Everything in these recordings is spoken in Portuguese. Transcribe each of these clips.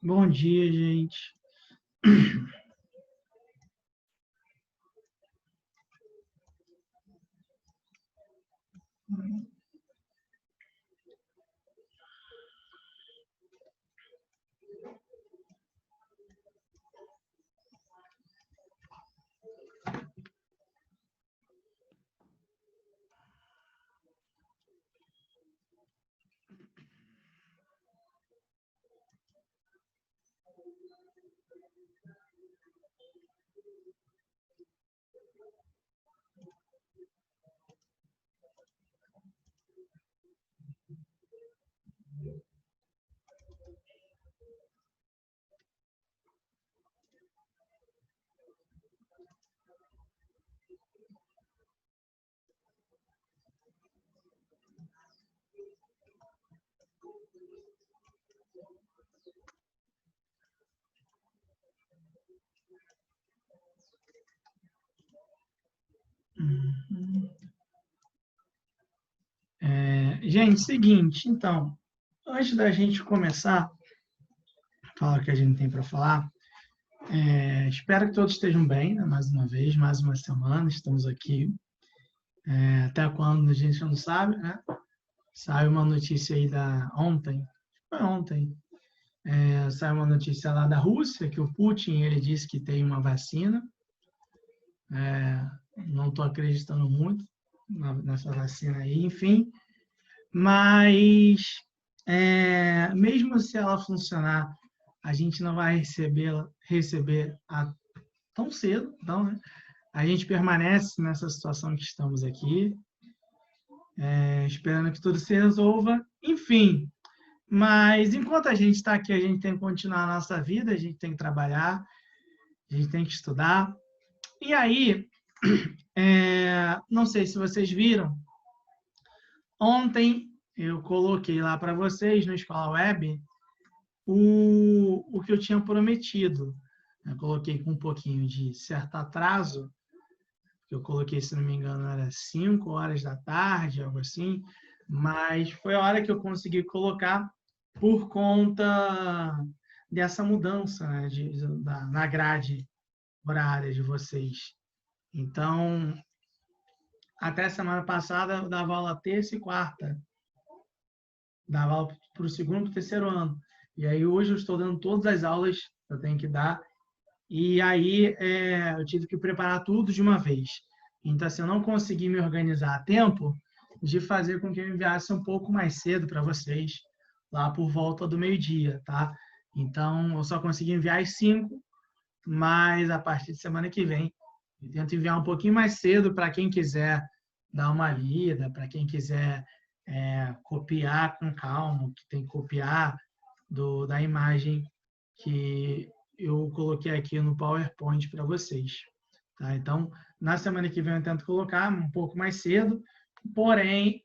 Bom dia, gente. Gente, seguinte, então, antes da gente começar, falar o que a gente tem para falar, espero que todos estejam bem, né? Mais uma vez, mais uma semana, estamos aqui. Até quando a gente não sabe, né? Saiu uma notícia aí foi ontem, saiu uma notícia lá da Rússia, que o Putin, ele disse que tem uma vacina. Não estou acreditando muito nessa vacina aí, enfim. Mas, mesmo se ela funcionar, a gente não vai receber tão cedo. Então, né? A gente permanece nessa situação que estamos aqui, esperando que tudo se resolva. Enfim, mas enquanto a gente está aqui, a gente tem que continuar a nossa vida, a gente tem que trabalhar, a gente tem que estudar. E aí, não sei se vocês viram, ontem eu coloquei lá para vocês no Escola Web o que eu tinha prometido. Eu coloquei com um pouquinho de certo atraso, eu coloquei, se não me engano, era 5 horas da tarde, algo assim, mas foi a hora que eu consegui colocar por conta dessa mudança, né, na grade horária de vocês. Então, até semana passada eu dava aula terça e quarta, dava aula para o segundo e o terceiro ano. E aí hoje eu estou dando todas as aulas que eu tenho que dar, e aí eu tive que preparar tudo de uma vez. Então, assim, eu não consegui me organizar a tempo de fazer com que eu enviasse um pouco mais cedo para vocês, lá por volta do meio-dia, tá? Então, eu só consegui enviar às 5, mas a partir de semana que vem, eu tento enviar um pouquinho mais cedo para quem quiser dar uma lida, para quem quiser copiar com calma, que tem que copiar da imagem que eu coloquei aqui no PowerPoint para vocês. Tá? Então, na semana que vem eu tento colocar um pouco mais cedo, porém,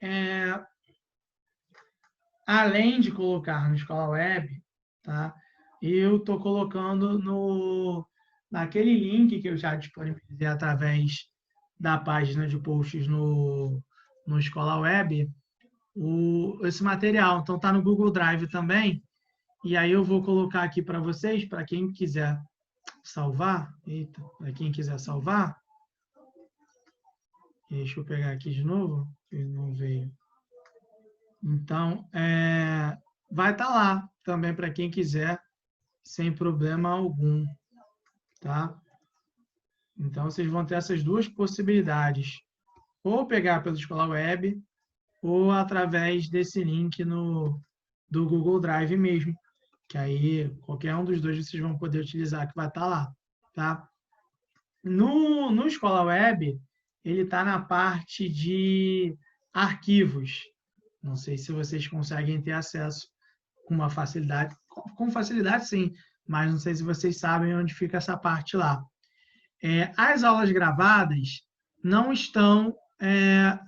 além de colocar no Escola Web, tá? Eu estou colocando naquele link que eu já disponibilizei através da página de posts no Escola Web, esse material. Então, está no Google Drive também. E aí eu vou colocar aqui para vocês, para quem quiser salvar. Eita, para quem quiser salvar. Deixa eu pegar aqui de novo, ele não veio. Então, vai estar lá também para quem quiser sem problema algum, tá? Então, vocês vão ter essas duas possibilidades. Ou pegar pela Escola Web, ou através desse link do Google Drive mesmo, que aí qualquer um dos dois vocês vão poder utilizar, que vai estar lá, tá? No Escola Web, ele está na parte de arquivos. Não sei se vocês conseguem ter acesso com uma facilidade. Com facilidade, sim, mas não sei se vocês sabem onde fica essa parte lá. As aulas gravadas não estão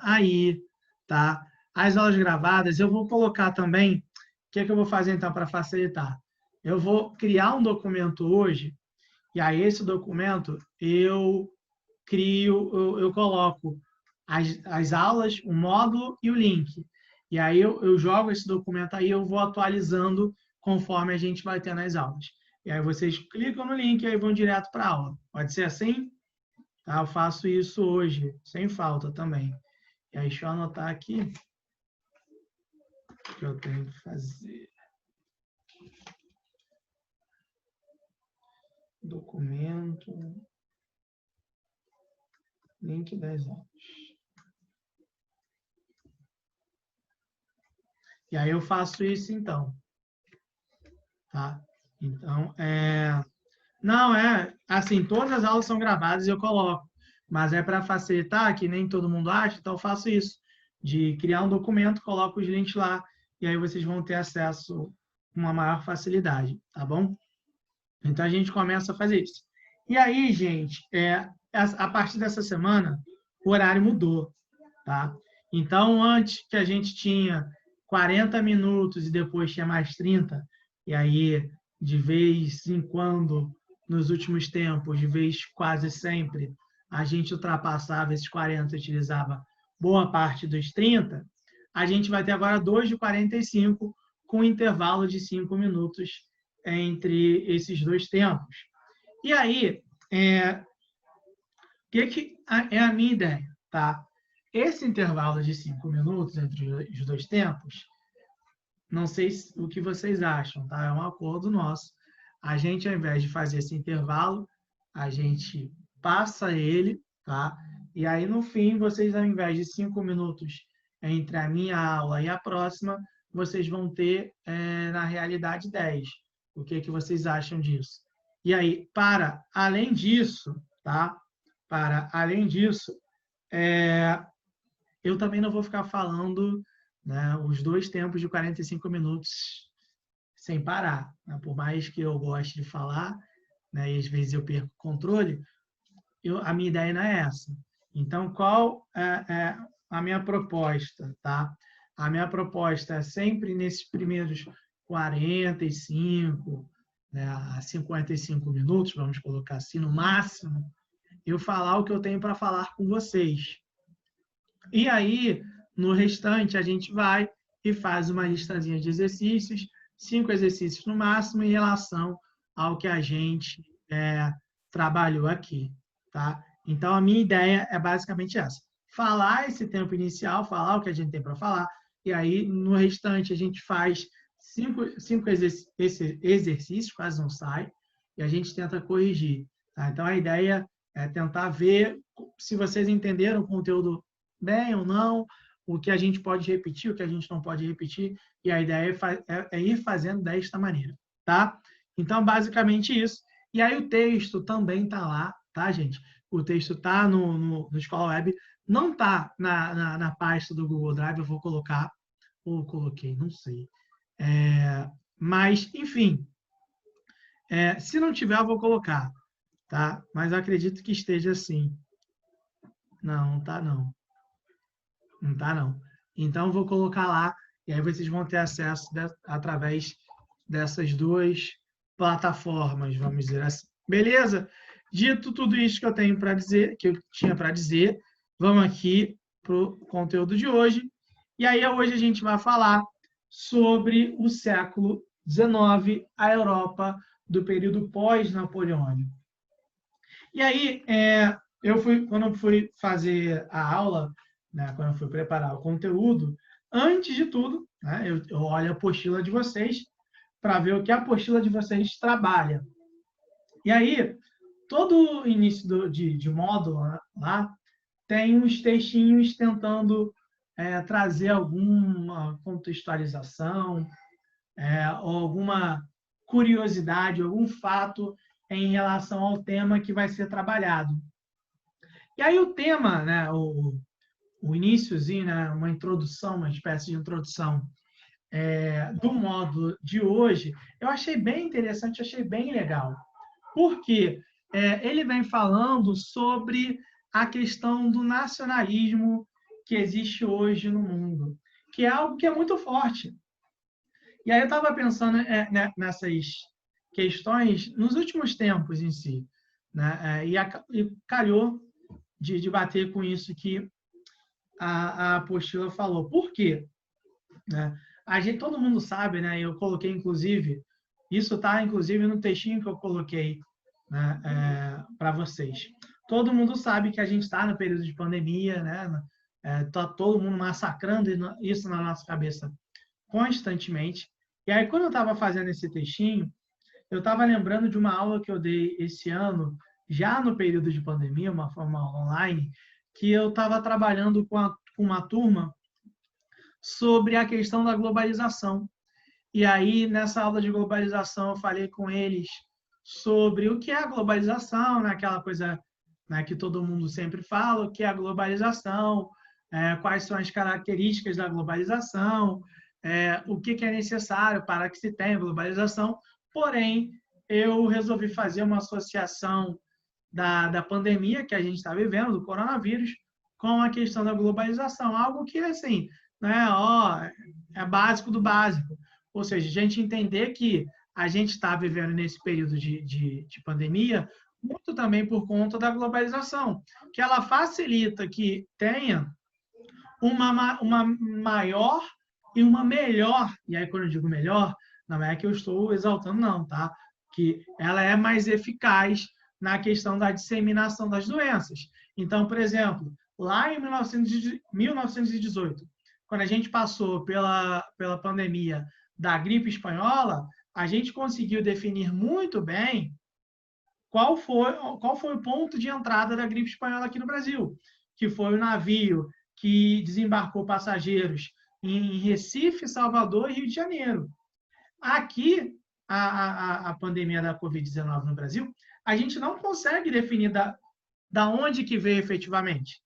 aí, tá? As aulas gravadas, eu vou colocar também. O que é que eu vou fazer, então, para facilitar? Eu vou criar um documento hoje, e aí esse documento eu coloco as aulas, o módulo e o link. E aí eu jogo esse documento aí, eu vou atualizando conforme a gente vai ter nas aulas. E aí vocês clicam no link e aí vão direto para a aula. Pode ser assim? Tá? Eu faço isso hoje, sem falta também. E aí deixa eu anotar aqui o que eu tenho que fazer. Documento, link das aulas. E aí eu faço isso então. Tá? Então, não, assim, todas as aulas são gravadas e eu coloco, mas é para facilitar, que nem todo mundo acha, então eu faço isso, de criar um documento, coloco os links lá, e aí vocês vão ter acesso com uma maior facilidade, tá bom? Então, a gente começa a fazer isso. E aí, gente, a partir dessa semana, o horário mudou, tá? Então, antes que a gente tinha 40 minutos e depois tinha mais 30, e aí, de vez em quando, nos últimos tempos, de vez quase sempre, a gente ultrapassava esses 40 e utilizava boa parte dos 30, a gente vai ter agora 2 de 45, com um intervalo de 5 minutos entre esses dois tempos. E aí, o que é a minha ideia? Tá? Esse intervalo de 5 minutos entre os dois tempos, não sei o que vocês acham, tá? É um acordo nosso. A gente, ao invés de fazer esse intervalo, a gente passa ele, tá? E aí, no fim, vocês, ao invés de 5 minutos entre a minha aula e a próxima, vocês vão ter, na realidade, 10. O que vocês acham disso? E aí, além disso, tá? Além disso, eu também não vou ficar falando, né, os dois tempos de 45 minutos sem parar. Né? Por mais que eu goste de falar, né, e às vezes eu perco o controle, a minha ideia não é essa. Então, qual é a minha proposta? Tá? A minha proposta é sempre nesses primeiros 45, né, a 55 minutos, vamos colocar assim, no máximo, eu falar o que eu tenho para falar com vocês. E aí, no restante, a gente vai e faz uma listazinha de exercícios, 5 exercícios no máximo, em relação ao que a gente trabalhou aqui. Tá? Então, a minha ideia é basicamente essa. Falar esse tempo inicial, falar o que a gente tem para falar, e aí, no restante, a gente faz 5 exercícios, quase não sai, e a gente tenta corrigir. Tá? Então, a ideia é tentar ver se vocês entenderam o conteúdo bem ou não, o que a gente pode repetir, o que a gente não pode repetir, e a ideia é ir fazendo desta maneira, tá? Então, basicamente isso. E aí o texto também está lá, tá, gente? O texto está no Escola Web, não está na pasta do Google Drive, eu vou colocar, ou coloquei, não sei. Mas, enfim, se não tiver, eu vou colocar, tá? Mas eu acredito que esteja assim. Não está não. Não tá, não. Então, eu vou colocar lá, e aí vocês vão ter acesso através dessas duas plataformas, vamos dizer assim. Beleza? Dito tudo isso que eu tenho para dizer, que eu tinha para dizer, vamos aqui para o conteúdo de hoje. E aí, hoje a gente vai falar sobre o século XIX, a Europa do período pós-napoleônico. E aí, quando eu fui fazer a aula, né, quando eu fui preparar o conteúdo, antes de tudo, né, eu olho a apostila de vocês, para ver o que a apostila de vocês trabalha. E aí, todo início de módulo lá tem uns textinhos tentando trazer alguma contextualização, ou alguma curiosidade, algum fato em relação ao tema que vai ser trabalhado. E aí o tema, né, o iniciozinho, né, uma introdução, uma espécie de introdução do módulo de hoje, eu achei bem interessante, achei bem legal. Porque ele vem falando sobre a questão do nacionalismo que existe hoje no mundo, que é algo que é muito forte. E aí eu estava pensando nessas questões nos últimos tempos em si, né? E calhou de bater com isso que a apostila falou. Por quê? Né? Todo mundo sabe, né? Eu coloquei, inclusive, isso está, inclusive, no textinho que eu coloquei, né, para vocês. Todo mundo sabe que a gente está no período de pandemia, né? Está todo mundo massacrando isso na nossa cabeça constantemente. E aí, quando eu estava fazendo esse textinho, eu estava lembrando de uma aula que eu dei esse ano, já no período de pandemia, uma forma online, que eu estava trabalhando com uma turma sobre a questão da globalização. E aí, nessa aula de globalização, eu falei com eles sobre o que é a globalização, né? Aquela coisa, né, que todo mundo sempre fala, o que é a globalização, quais são as características da globalização, o que é necessário para que se tenha globalização. Porém, eu resolvi fazer uma associação da pandemia que a gente está vivendo, do coronavírus, com a questão da globalização, algo que, assim, né, é básico do básico. Ou seja, a gente entender que a gente está vivendo nesse período de pandemia muito também por conta da globalização, que ela facilita que tenha uma maior e uma melhor, e aí quando eu digo melhor, não é que eu estou exaltando, não, tá? Que ela é mais eficaz na questão da disseminação das doenças. Então, por exemplo, lá em 1918, quando a gente passou pela pandemia da gripe espanhola, a gente conseguiu definir muito bem qual foi o ponto de entrada da gripe espanhola aqui no Brasil, que foi o navio que desembarcou passageiros em Recife, Salvador e Rio de Janeiro. Aqui, a pandemia da Covid-19 no Brasil, a gente não consegue definir da onde que veio efetivamente.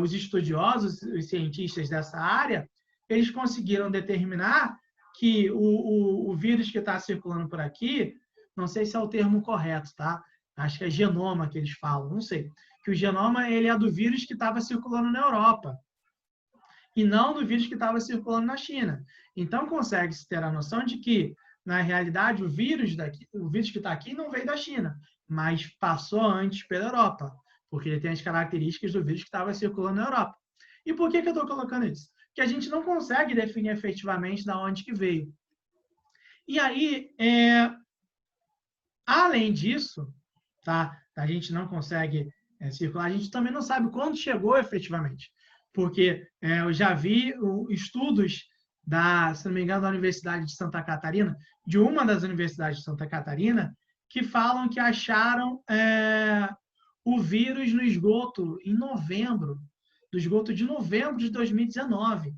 Os estudiosos, os cientistas dessa área, eles conseguiram determinar que o vírus que está circulando por aqui, não sei se é o termo correto, tá? Acho que é genoma que eles falam, não sei. Que o genoma ele é do vírus que estava circulando na Europa e não do vírus que estava circulando na China. Então, consegue-se ter a noção de que, na realidade, o vírus que está aqui não veio da China, mas passou antes pela Europa, porque ele tem as características do vírus que estava circulando na Europa. E por que eu estou colocando isso? Porque a gente não consegue definir efetivamente de onde que veio. E aí, além disso, tá? A gente não consegue circular, a gente também não sabe quando chegou efetivamente. Porque eu já vi estudos se não me engano, da Universidade de Santa Catarina, de uma das universidades de Santa Catarina, que falam que acharam o vírus no esgoto em novembro, do esgoto de novembro de 2019.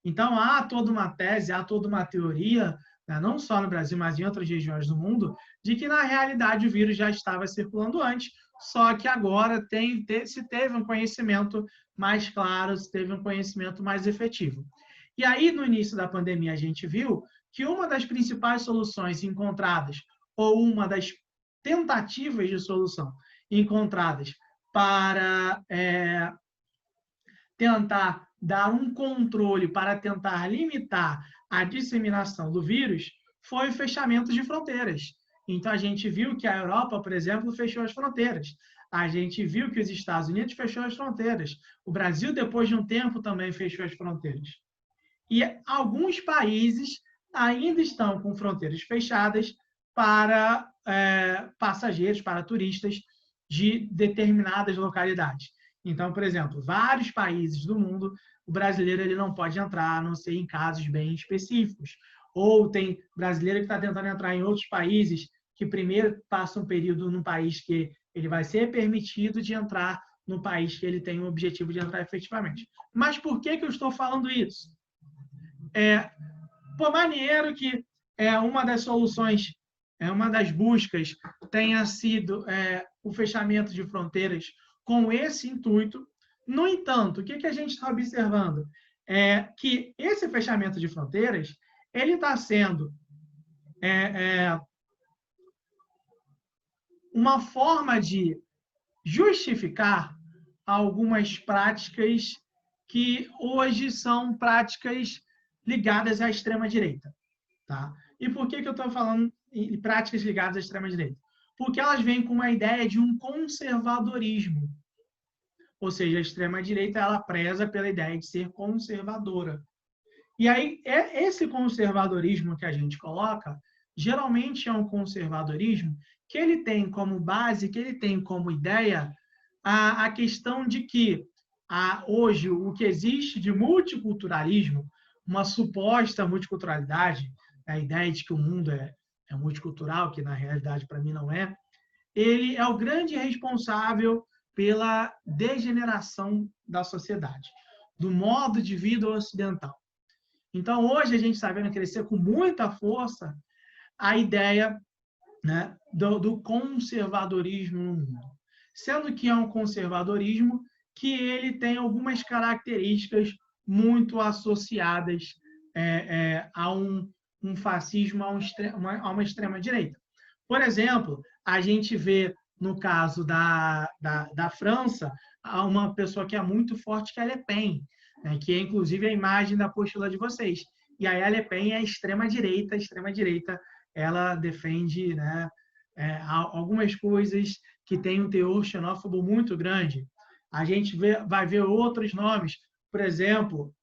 Então, há toda uma tese, há toda uma teoria, né, não só no Brasil, mas em outras regiões do mundo, de que, na realidade, o vírus já estava circulando antes, só que agora se teve um conhecimento mais claro, se teve um conhecimento mais efetivo. E aí, no início da pandemia, a gente viu que uma das principais soluções encontradas, ou uma das tentativas de solução encontradas para tentar dar um controle, para tentar limitar a disseminação do vírus, foi o fechamento de fronteiras. Então, a gente viu que a Europa, por exemplo, fechou as fronteiras. A gente viu que os Estados Unidos fechou as fronteiras. O Brasil, depois de um tempo, também fechou as fronteiras. E alguns países ainda estão com fronteiras fechadas para passageiros, para turistas de determinadas localidades. Então, por exemplo, vários países do mundo, o brasileiro ele não pode entrar, a não ser em casos bem específicos. ou tem brasileiro que está tentando entrar em outros países, que primeiro passa um período num país que ele vai ser permitido de entrar no país que ele tem o objetivo de entrar efetivamente. Mas por que eu estou falando isso? Por maneiro que uma das soluções, uma das buscas tenha sido o fechamento de fronteiras com esse intuito. No entanto, o que a gente está observando? É que esse fechamento de fronteiras ele está sendo uma forma de justificar algumas práticas que hoje são práticas ligadas à extrema-direita. Tá? E por que eu estou falando em práticas ligadas à extrema-direita? Porque elas vêm com uma ideia de um conservadorismo. Ou seja, a extrema-direita ela preza pela ideia de ser conservadora. E aí, esse conservadorismo que a gente coloca, geralmente é um conservadorismo que ele tem como base, que ele tem como ideia a questão de que hoje o que existe de multiculturalismo, uma suposta multiculturalidade, a ideia de que o mundo é multicultural, que na realidade para mim não é, ele é o grande responsável pela degeneração da sociedade, do modo de vida ocidental. Então, hoje a gente está vendo crescer com muita força a ideia, né, do conservadorismo no mundo. Sendo que é um conservadorismo que ele tem algumas características muito associadas a um fascismo, a uma extrema-direita. Por exemplo, a gente vê, no caso da França, uma pessoa que é muito forte, que é a Le Pen, né, que é inclusive a imagem da apostila de vocês. E aí a Le Pen é extrema-direita, ela defende, né, algumas coisas que têm um teor xenófobo muito grande. A gente vai ver outros nomes, por exemplo,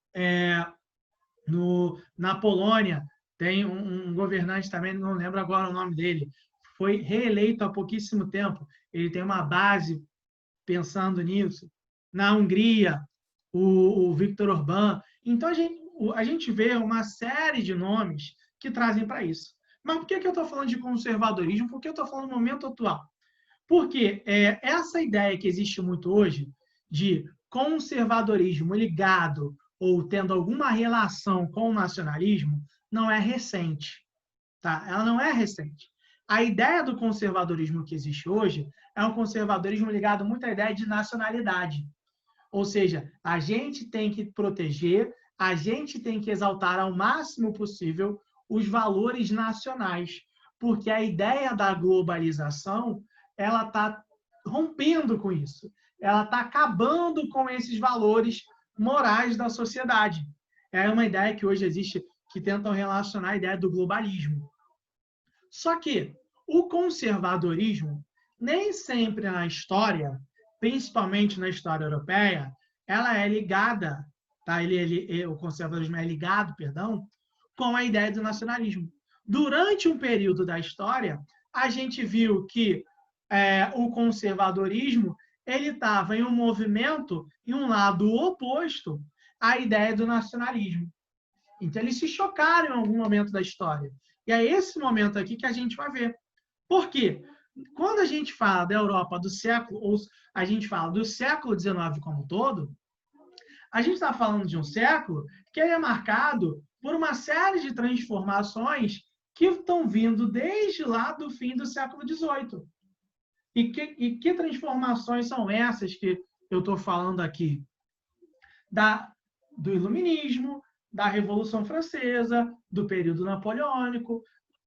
na Polônia, tem um governante também, não lembro agora o nome dele, foi reeleito há pouquíssimo tempo, ele tem uma base pensando nisso. Na Hungria, o Viktor Orbán. Então, a gente vê uma série de nomes que trazem para isso. Mas por que eu estou falando de conservadorismo? Por que eu estou falando no momento atual? Porque essa ideia que existe muito hoje de conservadorismo ligado ou tendo alguma relação com o nacionalismo não é recente. Tá? Ela não é recente. A ideia do conservadorismo que existe hoje é um conservadorismo ligado muito à ideia de nacionalidade. Ou seja, a gente tem que proteger, a gente tem que exaltar ao máximo possível os valores nacionais, porque a ideia da globalização ela está rompendo com isso, ela está acabando com esses valores morais da sociedade. É uma ideia que hoje existe que tentam relacionar a ideia do globalismo. Só que o conservadorismo, nem sempre na história, principalmente na história europeia, ela é ligada, tá? O conservadorismo é ligado, perdão, com a ideia do nacionalismo. Durante um período da história, a gente viu que o conservadorismo ele estava em um movimento, em um lado oposto à ideia do nacionalismo. Então, eles se chocaram em algum momento da história. E é esse momento aqui que a gente vai ver. Por quê? Quando a gente fala da Europa do século, ou a gente fala do século XIX como um todo, a gente está falando de um século que é marcado por uma série de transformações que estão vindo desde lá do fim do século XVIII. E que transformações são essas que eu estou falando aqui? Do Iluminismo, da Revolução Francesa, do período napoleônico, ou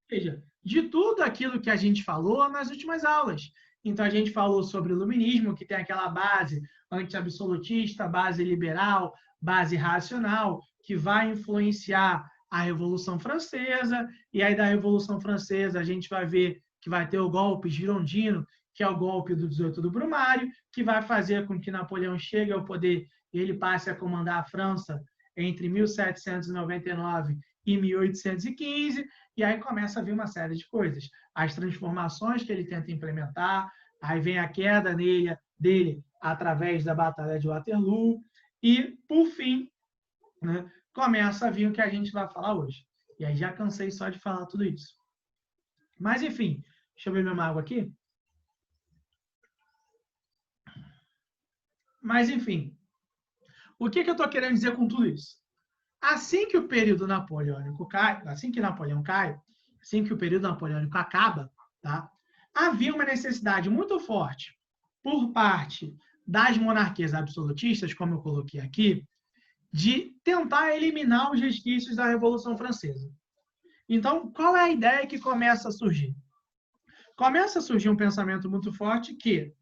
seja, de tudo aquilo que a gente falou nas últimas aulas. Então, a gente falou sobre o Iluminismo, que tem aquela base anti-absolutista, base liberal, base racional, que vai influenciar a Revolução Francesa, e aí da Revolução Francesa a gente vai ver que vai ter o golpe girondino, que é o golpe do 18 do Brumário, que vai fazer com que Napoleão chegue ao poder e ele passe a comandar a França entre 1799 e 1815, e aí começa a vir uma série de coisas. As transformações que ele tenta implementar, aí vem a queda dele através da Batalha de Waterloo, e, por fim, né, começa a vir o que a gente vai falar hoje, E aí já cansei só de falar tudo isso. Mas, enfim, deixa eu beber minha água aqui. Mas, enfim, o que eu estou querendo dizer com tudo isso? Assim que o período napoleônico cai, assim que Napoleão cai, assim que o período napoleônico acaba, tá? Havia uma necessidade muito forte por parte das monarquias absolutistas, como eu coloquei aqui, de tentar eliminar os resquícios da Revolução Francesa. Então, qual é a ideia que começa a surgir? Começa a surgir um pensamento muito forte que,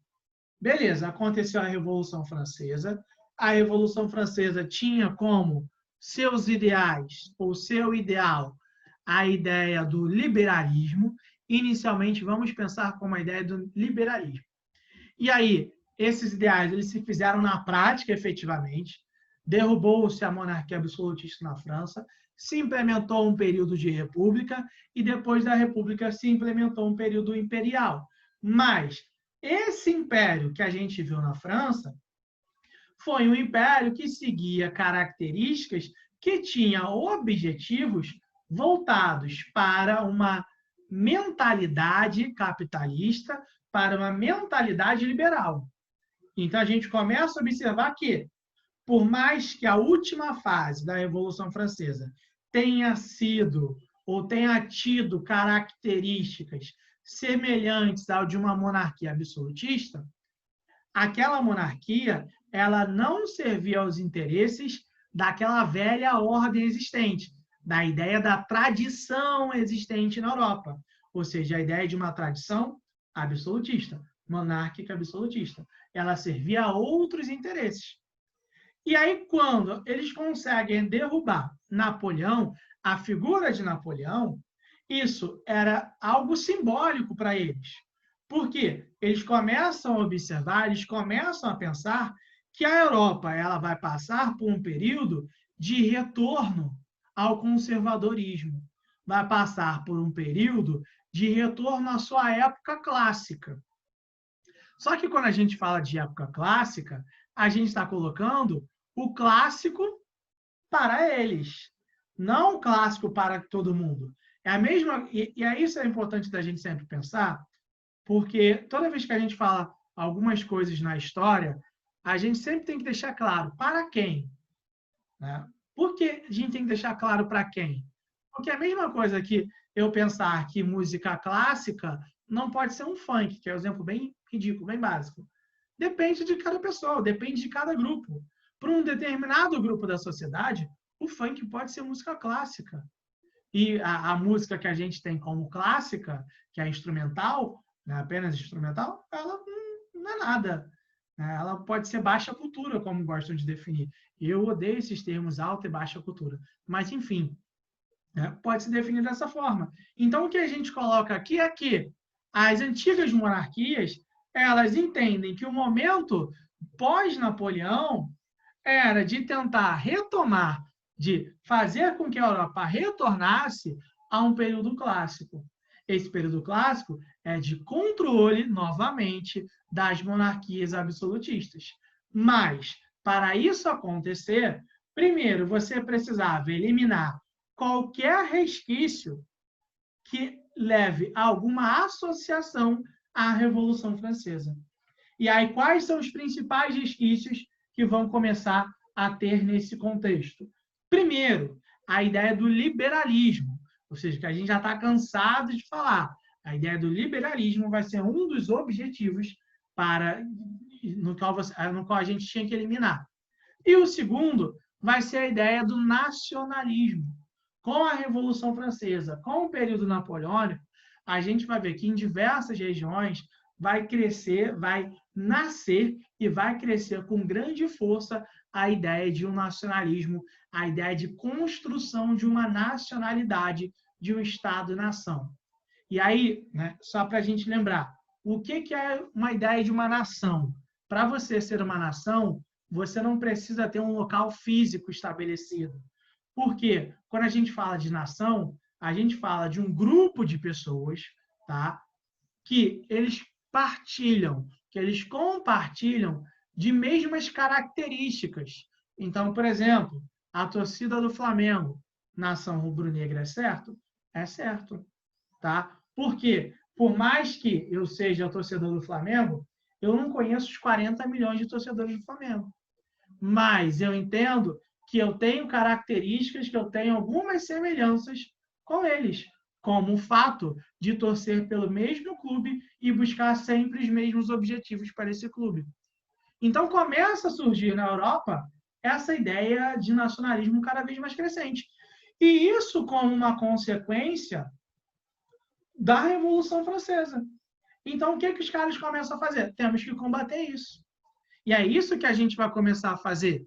beleza, aconteceu a Revolução Francesa, a Revolução Francesa tinha como seus ideais, ou seu ideal, a ideia do liberalismo. Inicialmente, vamos pensar como a ideia do liberalismo. E aí, esses ideais eles se fizeram na prática, efetivamente. Derrubou-se a monarquia absolutista na França, se implementou um período de república e depois da república se implementou um período imperial. Mas esse império que a gente viu na França foi um império que seguia características que tinha objetivos voltados para uma mentalidade capitalista, para uma mentalidade liberal. Então, a gente começa a observar que, por mais que a última fase da Revolução Francesa tenha sido ou tenha tido características semelhantes ao de uma monarquia absolutista, aquela monarquia ela não servia aos interesses daquela velha ordem existente, da ideia da tradição existente na Europa, ou seja, a ideia de uma tradição absolutista, monárquica absolutista. Ela servia a outros interesses. E aí, quando eles conseguem derrubar Napoleão, a figura de Napoleão, isso era algo simbólico para eles. Porque eles começam a observar, eles começam a pensar que a Europa ela vai passar por um período de retorno ao conservadorismo. Vai passar por um período de retorno à sua época clássica. Só que quando a gente fala de época clássica, a gente está colocando o clássico para eles, não o clássico para todo mundo. É a mesma, e isso é importante da gente sempre pensar, porque toda vez que a gente fala algumas coisas na história, a gente sempre tem que deixar claro para quem. Né? Por que a gente tem que deixar claro para quem? Porque é a mesma coisa que eu pensar que música clássica não pode ser um funk, que é um exemplo bem ridículo, bem básico. Depende de cada pessoa, depende de cada grupo. Para um determinado grupo da sociedade, o funk pode ser música clássica. E a música que a gente tem como clássica, que é instrumental, né, apenas instrumental, ela não é nada. Ela pode ser baixa cultura, como gostam de definir. Eu odeio esses termos alta e baixa cultura. Mas, enfim, pode se definir dessa forma. Então, o que a gente coloca aqui é que as antigas monarquias, elas entendem que o momento pós-Napoleão era de tentar retomar, de fazer com que a Europa retornasse a um período clássico. Esse período clássico é de controle, novamente, das monarquias absolutistas. Mas, para isso acontecer, primeiro você precisava eliminar qualquer resquício que leve a alguma associação à Revolução Francesa. E aí, quais são os principais resquícios que vão começar a ter nesse contexto? Primeiro, a ideia do liberalismo, ou seja, que a gente já está cansado de falar. A ideia do liberalismo vai ser um dos objetivos no qual a gente tinha que eliminar. E o segundo vai ser a ideia do nacionalismo. Com a Revolução Francesa, com o período napoleônico, a gente vai ver que em diversas regiões vai crescer, vai nascer e vai crescer com grande força a ideia de um nacionalismo, a ideia de construção de uma nacionalidade, de um Estado-nação. E aí, né, só para a gente lembrar, o que é uma ideia de uma nação? Para você ser uma nação, você não precisa ter um local físico estabelecido. Porque quando a gente fala de nação, a gente fala de um grupo de pessoas, tá? Que eles partilham, que eles compartilham de mesmas características. Então, por exemplo, a torcida do Flamengo nação rubro-negra é certo? É certo, tá? Por quê? Por mais que eu seja torcedor do Flamengo, eu não conheço os 40 milhões de torcedores do Flamengo. Mas eu entendo que eu tenho características, que eu tenho algumas semelhanças com eles, como o fato de torcer pelo mesmo clube e buscar sempre os mesmos objetivos para esse clube. Então começa a surgir na Europa essa ideia de nacionalismo cada vez mais crescente. E isso como uma consequência da Revolução Francesa. Então, o que os caras começam a fazer? Temos que combater isso. E é isso que a gente vai começar a fazer.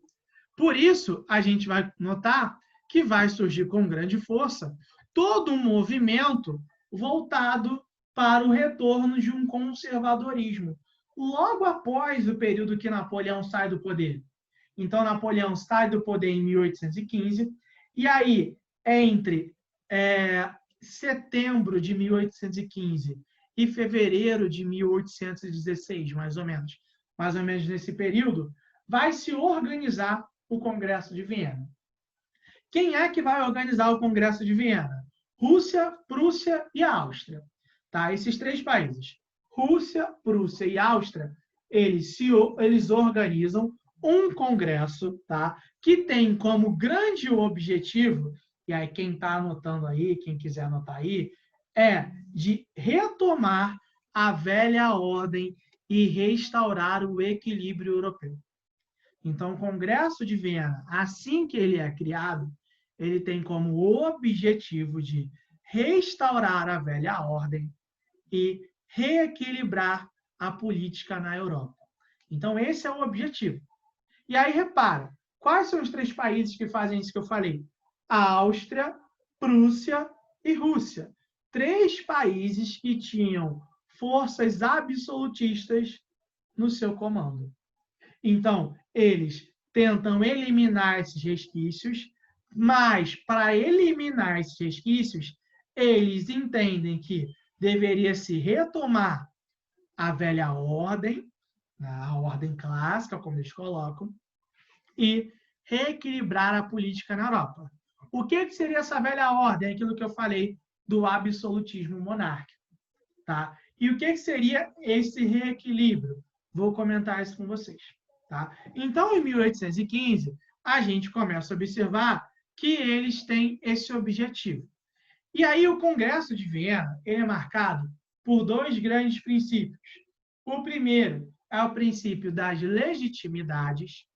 Por isso, a gente vai notar que vai surgir com grande força todo um movimento voltado para o retorno de um conservadorismo, logo após o período que Napoleão sai do poder. Então, Napoleão sai do poder em 1815, e aí, entre setembro de 1815 e fevereiro de 1816, mais ou menos nesse período, vai se organizar o Congresso de Viena. Quem é que vai organizar o Congresso de Viena? Rússia, Prússia e Áustria. Tá? Esses três países, Rússia, Prússia e Áustria, eles organizam um congresso, tá? Que tem como grande objetivo, e aí quem está anotando aí, quem quiser anotar aí, é de retomar a velha ordem e restaurar o equilíbrio europeu. Então, o Congresso de Viena, assim que ele é criado, ele tem como objetivo de restaurar a velha ordem e reequilibrar a política na Europa. Então, esse é o objetivo. E aí, repara, quais são os três países que fazem isso que eu falei? A Áustria, Prússia e Rússia. Três países que tinham forças absolutistas no seu comando. Então, eles tentam eliminar esses resquícios, mas para eliminar esses resquícios, eles entendem que deveria se retomar a velha ordem, a ordem clássica, como eles colocam, e reequilibrar a política na Europa. O que seria essa velha ordem? Aquilo que eu falei do absolutismo monárquico. Tá? E o que seria esse reequilíbrio? Vou comentar isso com vocês. Tá? Então, em 1815, a gente começa a observar que eles têm esse objetivo. E aí o Congresso de Viena ele é marcado por dois grandes princípios. O primeiro é o princípio das legitimidades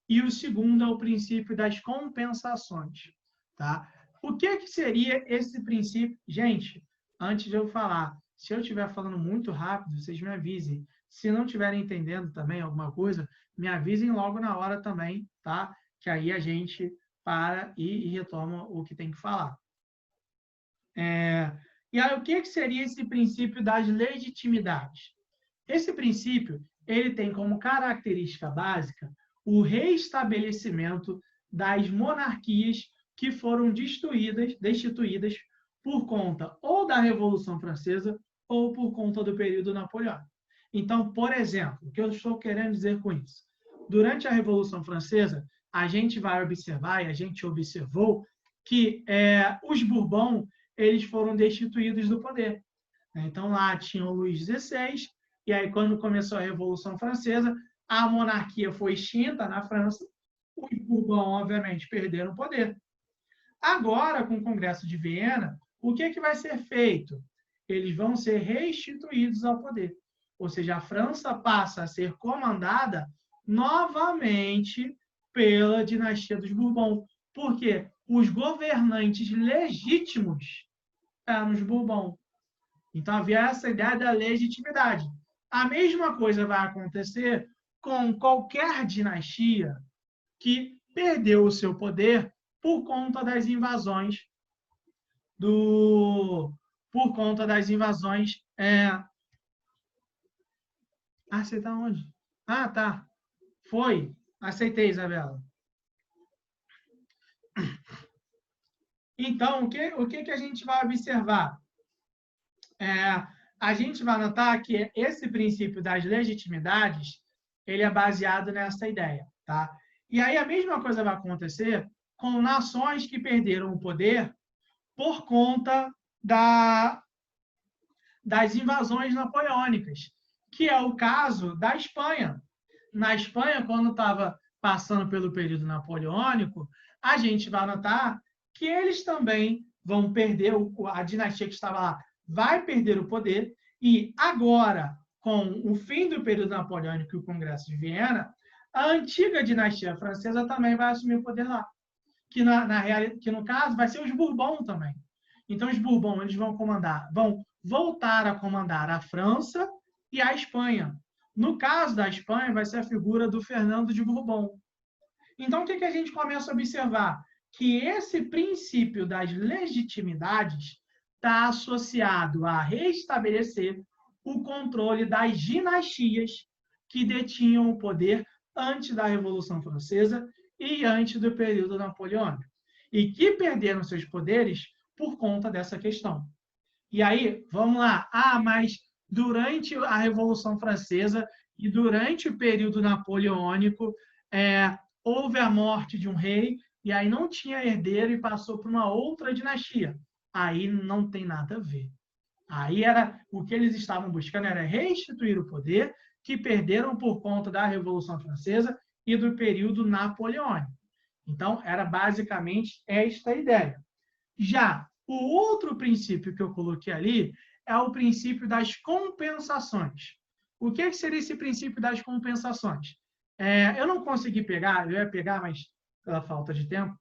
e o segundo é o princípio das compensações. Tá? O que seria esse princípio? Gente, antes de eu falar, se eu estiver falando muito rápido, vocês me avisem. Se não estiverem entendendo também alguma coisa, me avisem logo na hora também, tá? Que aí a gente para e retoma o que tem que falar. E aí, o que seria esse princípio das legitimidades? Esse princípio ele tem como característica básica o reestabelecimento das monarquias que foram destituídas por conta ou da Revolução Francesa ou por conta do período napoleônico. Então, por exemplo, o que eu estou querendo dizer com isso? Durante a Revolução Francesa, a gente vai observar, e a gente observou, que os Bourbon eles foram destituídos do poder. Então, lá tinha o Luís XVI, e aí, quando começou a Revolução Francesa, a monarquia foi extinta na França, os Bourbon, obviamente, perderam o poder. Agora, com o Congresso de Viena, o que vai ser feito? Eles vão ser restituídos ao poder. Ou seja, a França passa a ser comandada novamente pela dinastia dos Bourbon. Porque os governantes legítimos eram os Bourbon. Então, havia essa ideia da legitimidade. A mesma coisa vai acontecer com qualquer dinastia que perdeu o seu poder por conta das invasões Ah, você tá onde? Ah, tá. Foi. Aceitei, Isabela. Então, o que a gente vai observar? A gente vai notar que esse princípio das legitimidades ele é baseado nessa ideia. Tá? E aí a mesma coisa vai acontecer com nações que perderam o poder por conta das invasões napoleônicas, que é o caso da Espanha. Na Espanha, quando estava passando pelo período napoleônico, a gente vai notar que eles também vão perder, a dinastia que estava lá vai perder o poder, e agora, com o fim do período napoleônico e o Congresso de Viena, a antiga dinastia francesa também vai assumir o poder lá, que no caso vai ser os Bourbon também. Então, os Bourbon eles vão voltar a comandar a França e a Espanha. No caso da Espanha, vai ser a figura do Fernando de Bourbon. Então, o que a gente começa a observar? Que esse princípio das legitimidades está associado a restabelecer o controle das dinastias que detinham o poder antes da Revolução Francesa e antes do período napoleônico, e que perderam seus poderes por conta dessa questão. E aí, vamos lá. Mas durante a Revolução Francesa e durante o período napoleônico, houve a morte de um rei, e aí não tinha herdeiro e passou para uma outra dinastia. Aí não tem nada a ver. Aí o que eles estavam buscando era restituir o poder que perderam por conta da Revolução Francesa e do período napoleônico. Então, era basicamente esta ideia. Já o outro princípio que eu coloquei ali é o princípio das compensações. O que seria esse princípio das compensações? Eu não consegui pegar, eu ia pegar, mas pela falta de tempo.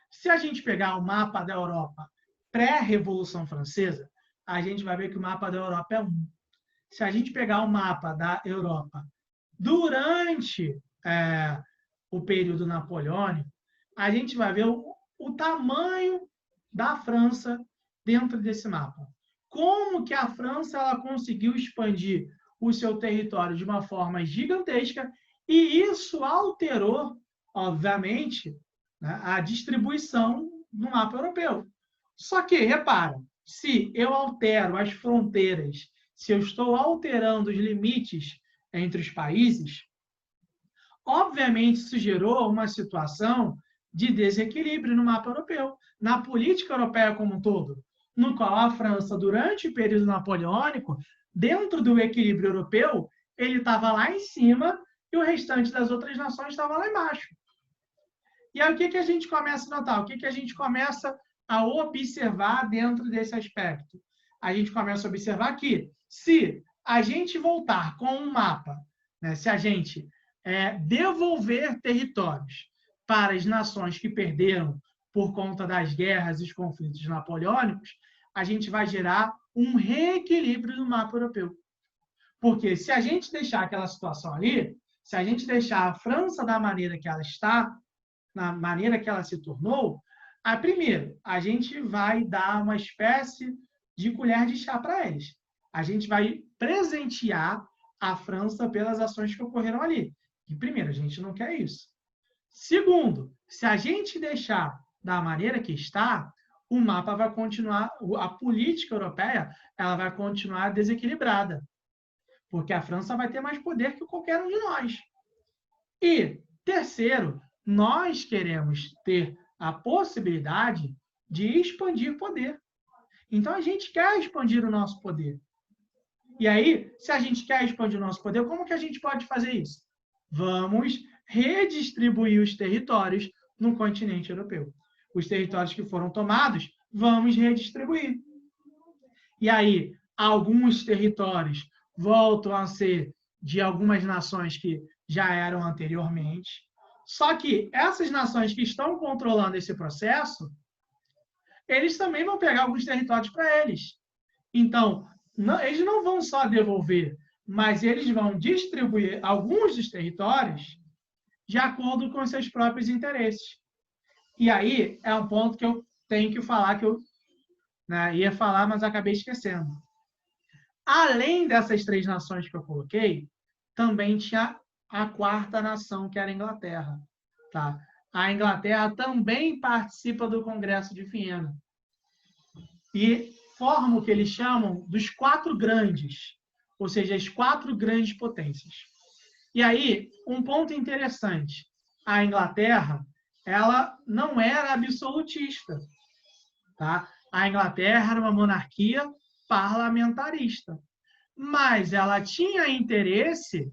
Se a gente pegar o mapa da Europa pré-Revolução Francesa, a gente vai ver que o mapa da Europa é 1. Se a gente pegar o mapa da Europa durante o período napoleônico, a gente vai ver o tamanho da França dentro desse mapa. Como que a França ela conseguiu expandir o seu território de uma forma gigantesca, e isso alterou, obviamente, né, a distribuição no mapa europeu. Só que, repara, se eu altero as fronteiras, se eu estou alterando os limites entre os países, obviamente isso gerou uma situação de desequilíbrio no mapa europeu, na política europeia como um todo, no qual a França, durante o período napoleônico, dentro do equilíbrio europeu, ele estava lá em cima e o restante das outras nações estava lá embaixo. E aí o que a gente começa a notar? O que a gente começa a observar dentro desse aspecto? A gente começa a observar que, se a gente voltar com um mapa, né, se a gente devolver territórios para as nações que perderam por conta das guerras e os conflitos napoleônicos, a gente vai gerar um reequilíbrio no mapa europeu. Porque se a gente deixar aquela situação ali, se a gente deixar a França da maneira que ela está, na maneira que ela se tornou, primeiro, a gente vai dar uma espécie de colher de chá para eles. A gente vai presentear a França pelas ações que ocorreram ali. E, primeiro, a gente não quer isso. Segundo, se a gente deixar da maneira que está, o mapa vai continuar, a política europeia ela vai continuar desequilibrada, porque a França vai ter mais poder que qualquer um de nós. E, terceiro, nós queremos ter a possibilidade de expandir poder. Então, a gente quer expandir o nosso poder. E aí, se a gente quer expandir o nosso poder, como que a gente pode fazer isso? Vamos redistribuir os territórios no continente europeu. Os territórios que foram tomados, vamos redistribuir. E aí, alguns territórios voltam a ser de algumas nações que já eram anteriormente. Só que essas nações que estão controlando esse processo, eles também vão pegar alguns territórios para eles. Então, eles não vão só devolver, mas eles vão distribuir alguns dos territórios de acordo com seus próprios interesses. E aí é um ponto que eu tenho que falar, que eu ia falar, mas acabei esquecendo. Além dessas 3 nações que eu coloquei, também tinha a 4ª nação, que era a Inglaterra. Tá? A Inglaterra também participa do Congresso de Viena. E forma o que eles chamam dos 4 grandes, ou seja, as 4 grandes potências. E aí, um ponto interessante. A Inglaterra ela não era absolutista. Tá? A Inglaterra era uma monarquia parlamentarista, mas ela tinha interesse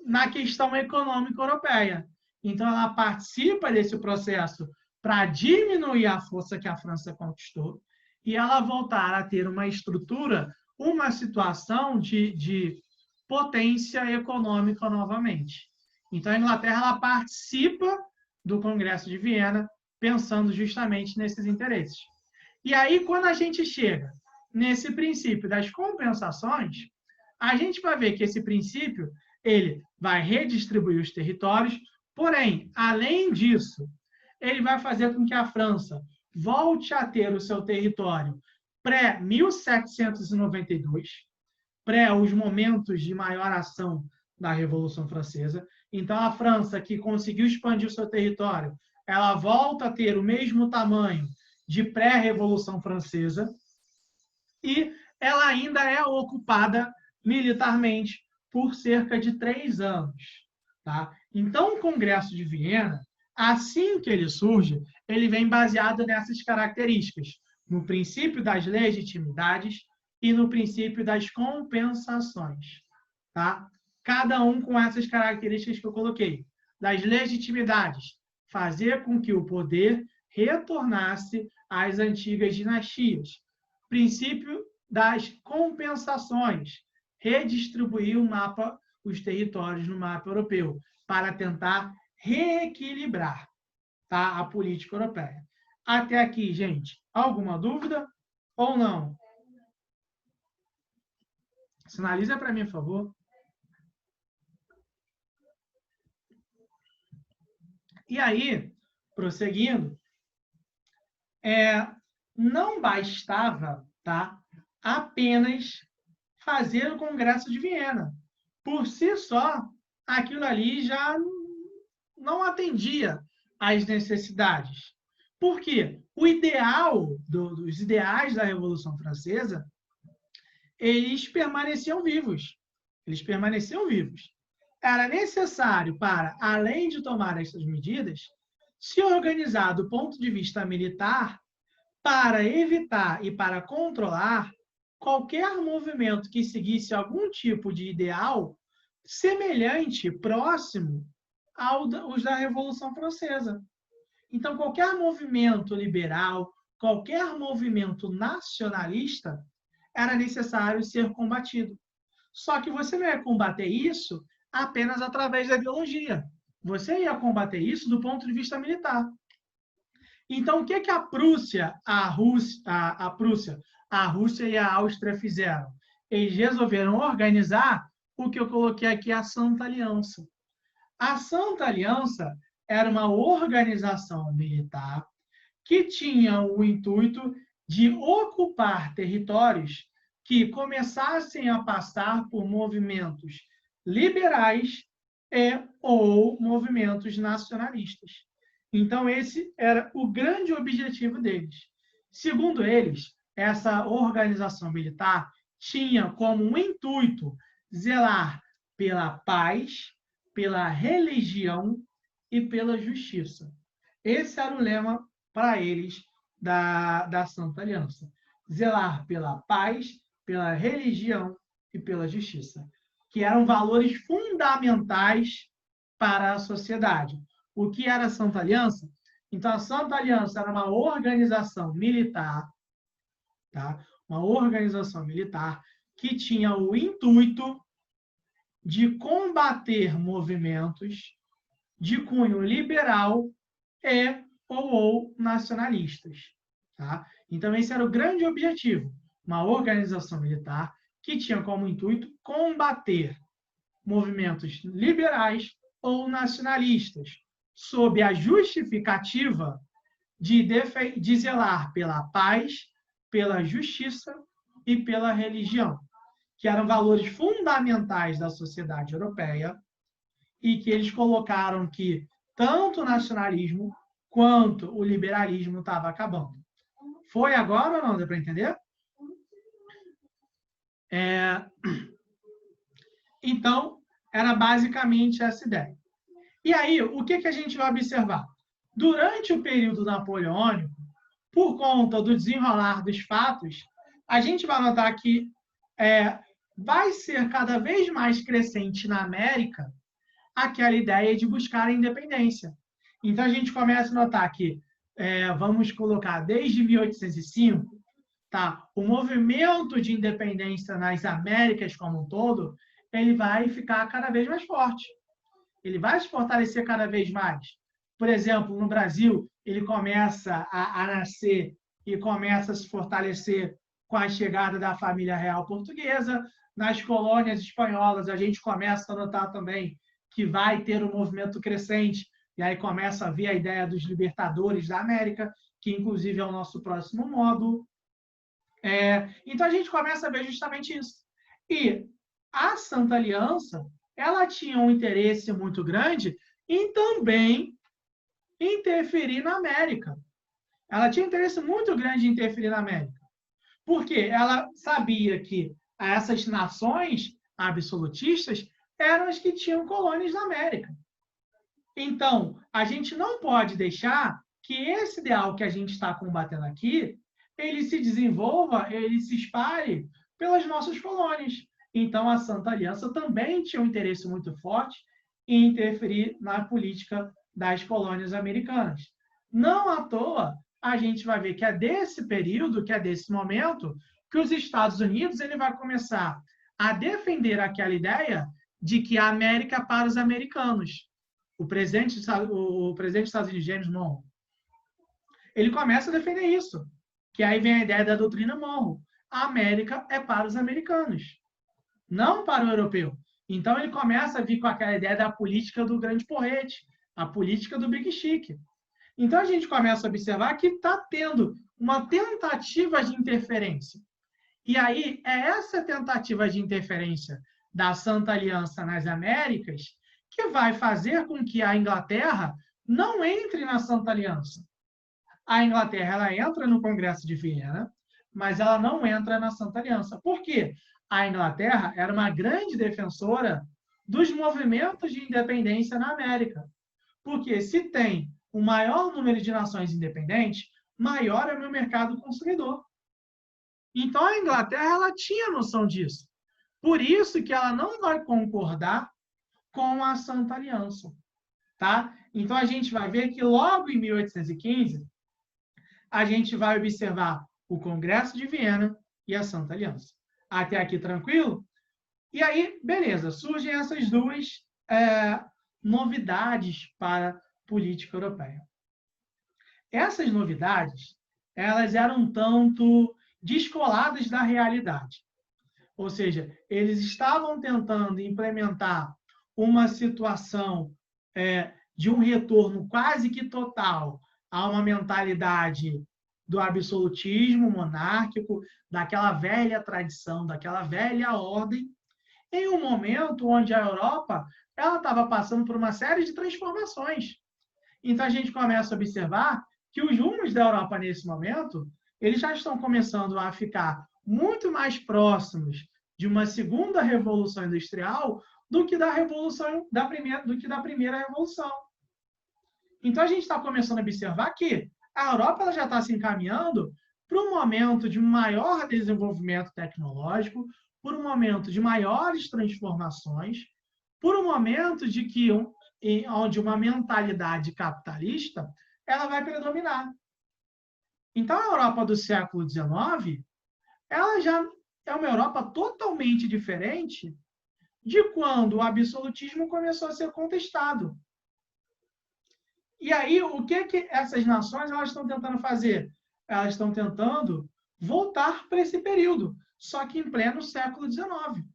na questão econômica europeia. Então, ela participa desse processo para diminuir a força que a França conquistou e ela voltar a ter uma estrutura, uma situação de potência econômica novamente. Então, a Inglaterra ela participa do Congresso de Viena pensando justamente nesses interesses. E aí, quando a gente chega nesse princípio das compensações, a gente vai ver que esse princípio ele vai redistribuir os territórios, porém, além disso, ele vai fazer com que a França volte a ter o seu território pré-1792, pré os momentos de maior ação da Revolução Francesa. Então, a França, que conseguiu expandir o seu território, ela volta a ter o mesmo tamanho de pré-Revolução Francesa e ela ainda é ocupada militarmente por cerca de 3 anos. Tá? Então, o Congresso de Viena, assim que ele surge, ele vem baseado nessas características, no princípio das legitimidades e no princípio das compensações. Tá? Cada um com essas características que eu coloquei. Das legitimidades, fazer com que o poder retornasse às antigas dinastias. Princípio das compensações, redistribuir o mapa, os territórios no mapa europeu, para tentar reequilibrar, tá, a política europeia. Até aqui, gente, alguma dúvida ou não? Sinaliza para mim, por favor. E aí, prosseguindo, não bastava, tá, apenas fazer o Congresso de Viena. Por si só, aquilo ali já não atendia às necessidades. Por quê? O ideal, os ideais da Revolução Francesa, eles permaneciam vivos. Eles permaneciam vivos. Era necessário para, além de tomar essas medidas, se organizar do ponto de vista militar para evitar e para controlar qualquer movimento que seguisse algum tipo de ideal semelhante, próximo aos da Revolução Francesa. Então, qualquer movimento liberal, qualquer movimento nacionalista, era necessário ser combatido. Só que você não ia combater isso apenas através da ideologia. Você ia combater isso do ponto de vista militar. Então, o que a Prússia, a Rússia e a Áustria fizeram? Eles resolveram organizar o que eu coloquei aqui, a Santa Aliança. A Santa Aliança era uma organização militar que tinha o intuito de ocupar territórios que começassem a passar por movimentos liberais ou movimentos nacionalistas. Então, esse era o grande objetivo deles. Segundo eles, essa organização militar tinha como um intuito zelar pela paz, pela religião e pela justiça. Esse era o lema para eles da Santa Aliança. Zelar pela paz, pela religião e pela justiça, que eram valores fundamentais para a sociedade. O que era a Santa Aliança? Então, a Santa Aliança era uma organização militar, tá? Uma organização militar que tinha o intuito de combater movimentos de cunho liberal ou nacionalistas. Tá? Então, esse era o grande objetivo. Uma organização militar que tinha como intuito combater movimentos liberais ou nacionalistas, sob a justificativa de zelar pela paz, pela justiça e pela religião, que eram valores fundamentais da sociedade europeia e que eles colocaram que tanto o nacionalismo quanto o liberalismo estava acabando. Foi agora ou não? Deu para entender? Então, era basicamente essa ideia. E aí, o que a gente vai observar? durante o período napoleônico, por conta do desenrolar dos fatos, a gente vai notar que vai ser cada vez mais crescente na América aquela ideia de buscar a independência. Então, a gente começa a notar que, vamos colocar, desde 1805, tá, o movimento de independência nas Américas como um todo, ele vai ficar cada vez mais forte. Ele vai se fortalecer cada vez mais. Por exemplo, no Brasil, ele começa a nascer e começa a se fortalecer com a chegada da família real portuguesa. Nas colônias espanholas, a gente começa a notar também que vai ter um movimento crescente, e aí começa a ver a ideia dos libertadores da América, que inclusive é o nosso próximo módulo. Então, a gente começa a ver justamente isso. E a Santa Aliança, ela tinha um interesse muito grande em também interferir na América. Ela tinha um interesse muito grande em interferir na América. Porque ela sabia que essas nações absolutistas eram as que tinham colônias na América. Então, a gente não pode deixar que esse ideal que a gente está combatendo aqui, ele se desenvolva, ele se espalhe pelas nossas colônias. Então, a Santa Aliança também tinha um interesse muito forte em interferir na política das colônias americanas. Não à toa, a gente vai ver que é desse período, que é desse momento, que os Estados Unidos ele vai começar a defender aquela ideia de que a América é para os americanos. O presidente dos Estados Unidos, James Monroe, ele começa a defender isso, que aí vem a ideia da doutrina Monroe. A América é para os americanos, não para o europeu. Então, ele começa a vir com aquela ideia da política do grande porrete, a política do big chic. Então, a gente começa a observar que está tendo uma tentativa de interferência. E aí, é essa tentativa de interferência da Santa Aliança nas Américas que vai fazer com que a Inglaterra não entre na Santa Aliança. A Inglaterra ela entra no Congresso de Viena, mas ela não entra na Santa Aliança. Por quê? A Inglaterra era uma grande defensora dos movimentos de independência na América. Porque se tem o maior número de nações independentes, maior é o meu mercado consumidor. Então, a Inglaterra ela tinha noção disso. Por isso que ela não vai concordar com a Santa Aliança. Tá? Então, a gente vai ver que logo em 1815, a gente vai observar o Congresso de Viena e a Santa Aliança. Até aqui tranquilo? E aí, beleza, surgem essas duas novidades para a política europeia. Essas novidades, elas eram um tanto descoladas da realidade. Ou seja, eles estavam tentando implementar uma situação de um retorno quase que total a uma mentalidade do absolutismo monárquico, daquela velha tradição, daquela velha ordem, em um momento onde a Europa ela estava passando por uma série de transformações. Então, a gente começa a observar que os rumos da Europa, nesse momento, eles já estão começando a ficar muito mais próximos de uma segunda revolução industrial do que da primeira revolução. Então, a gente está começando a observar que a Europa ela já está se encaminhando para um momento de maior desenvolvimento tecnológico, por um momento de maiores transformações, por um momento de que onde uma mentalidade capitalista ela vai predominar. Então, a Europa do século XIX ela já é uma Europa totalmente diferente de quando o absolutismo começou a ser contestado. E aí, o que essas nações elas estão tentando fazer? Elas estão tentando voltar para esse período, só que em pleno século XIX.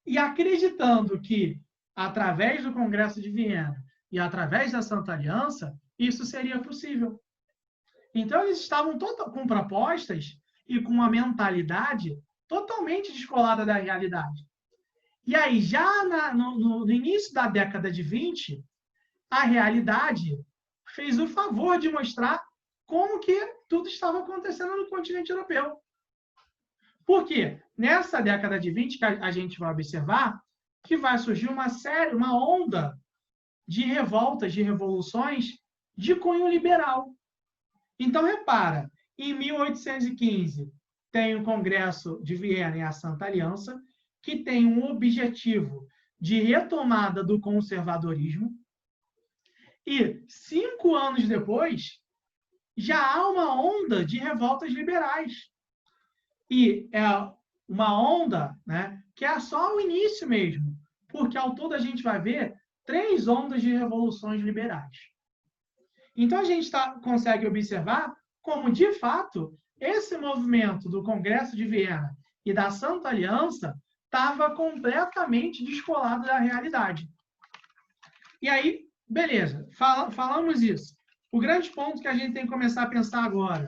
E acreditando que, através do Congresso de Viena e através da Santa Aliança, isso seria possível. Então, eles estavam com propostas e com uma mentalidade totalmente descolada da realidade. E aí, já no início da década de 20, a realidade fez o favor de mostrar como que tudo estava acontecendo no continente europeu. Por quê? Nessa década de 20, que a gente vai observar que vai surgir uma onda de revoltas, de revoluções de cunho liberal. Então, repara, em 1815, tem o Congresso de Viena e a Santa Aliança, que tem um objetivo de retomada do conservadorismo, e 5 anos depois, já há uma onda de revoltas liberais. E é uma onda, né, que é só o início mesmo, porque ao todo a gente vai ver 3 ondas de revoluções liberais. Então a gente consegue observar como, de fato, esse movimento do Congresso de Viena e da Santa Aliança estava completamente descolado da realidade. E aí, beleza, falamos isso. O grande ponto que a gente tem que começar a pensar agora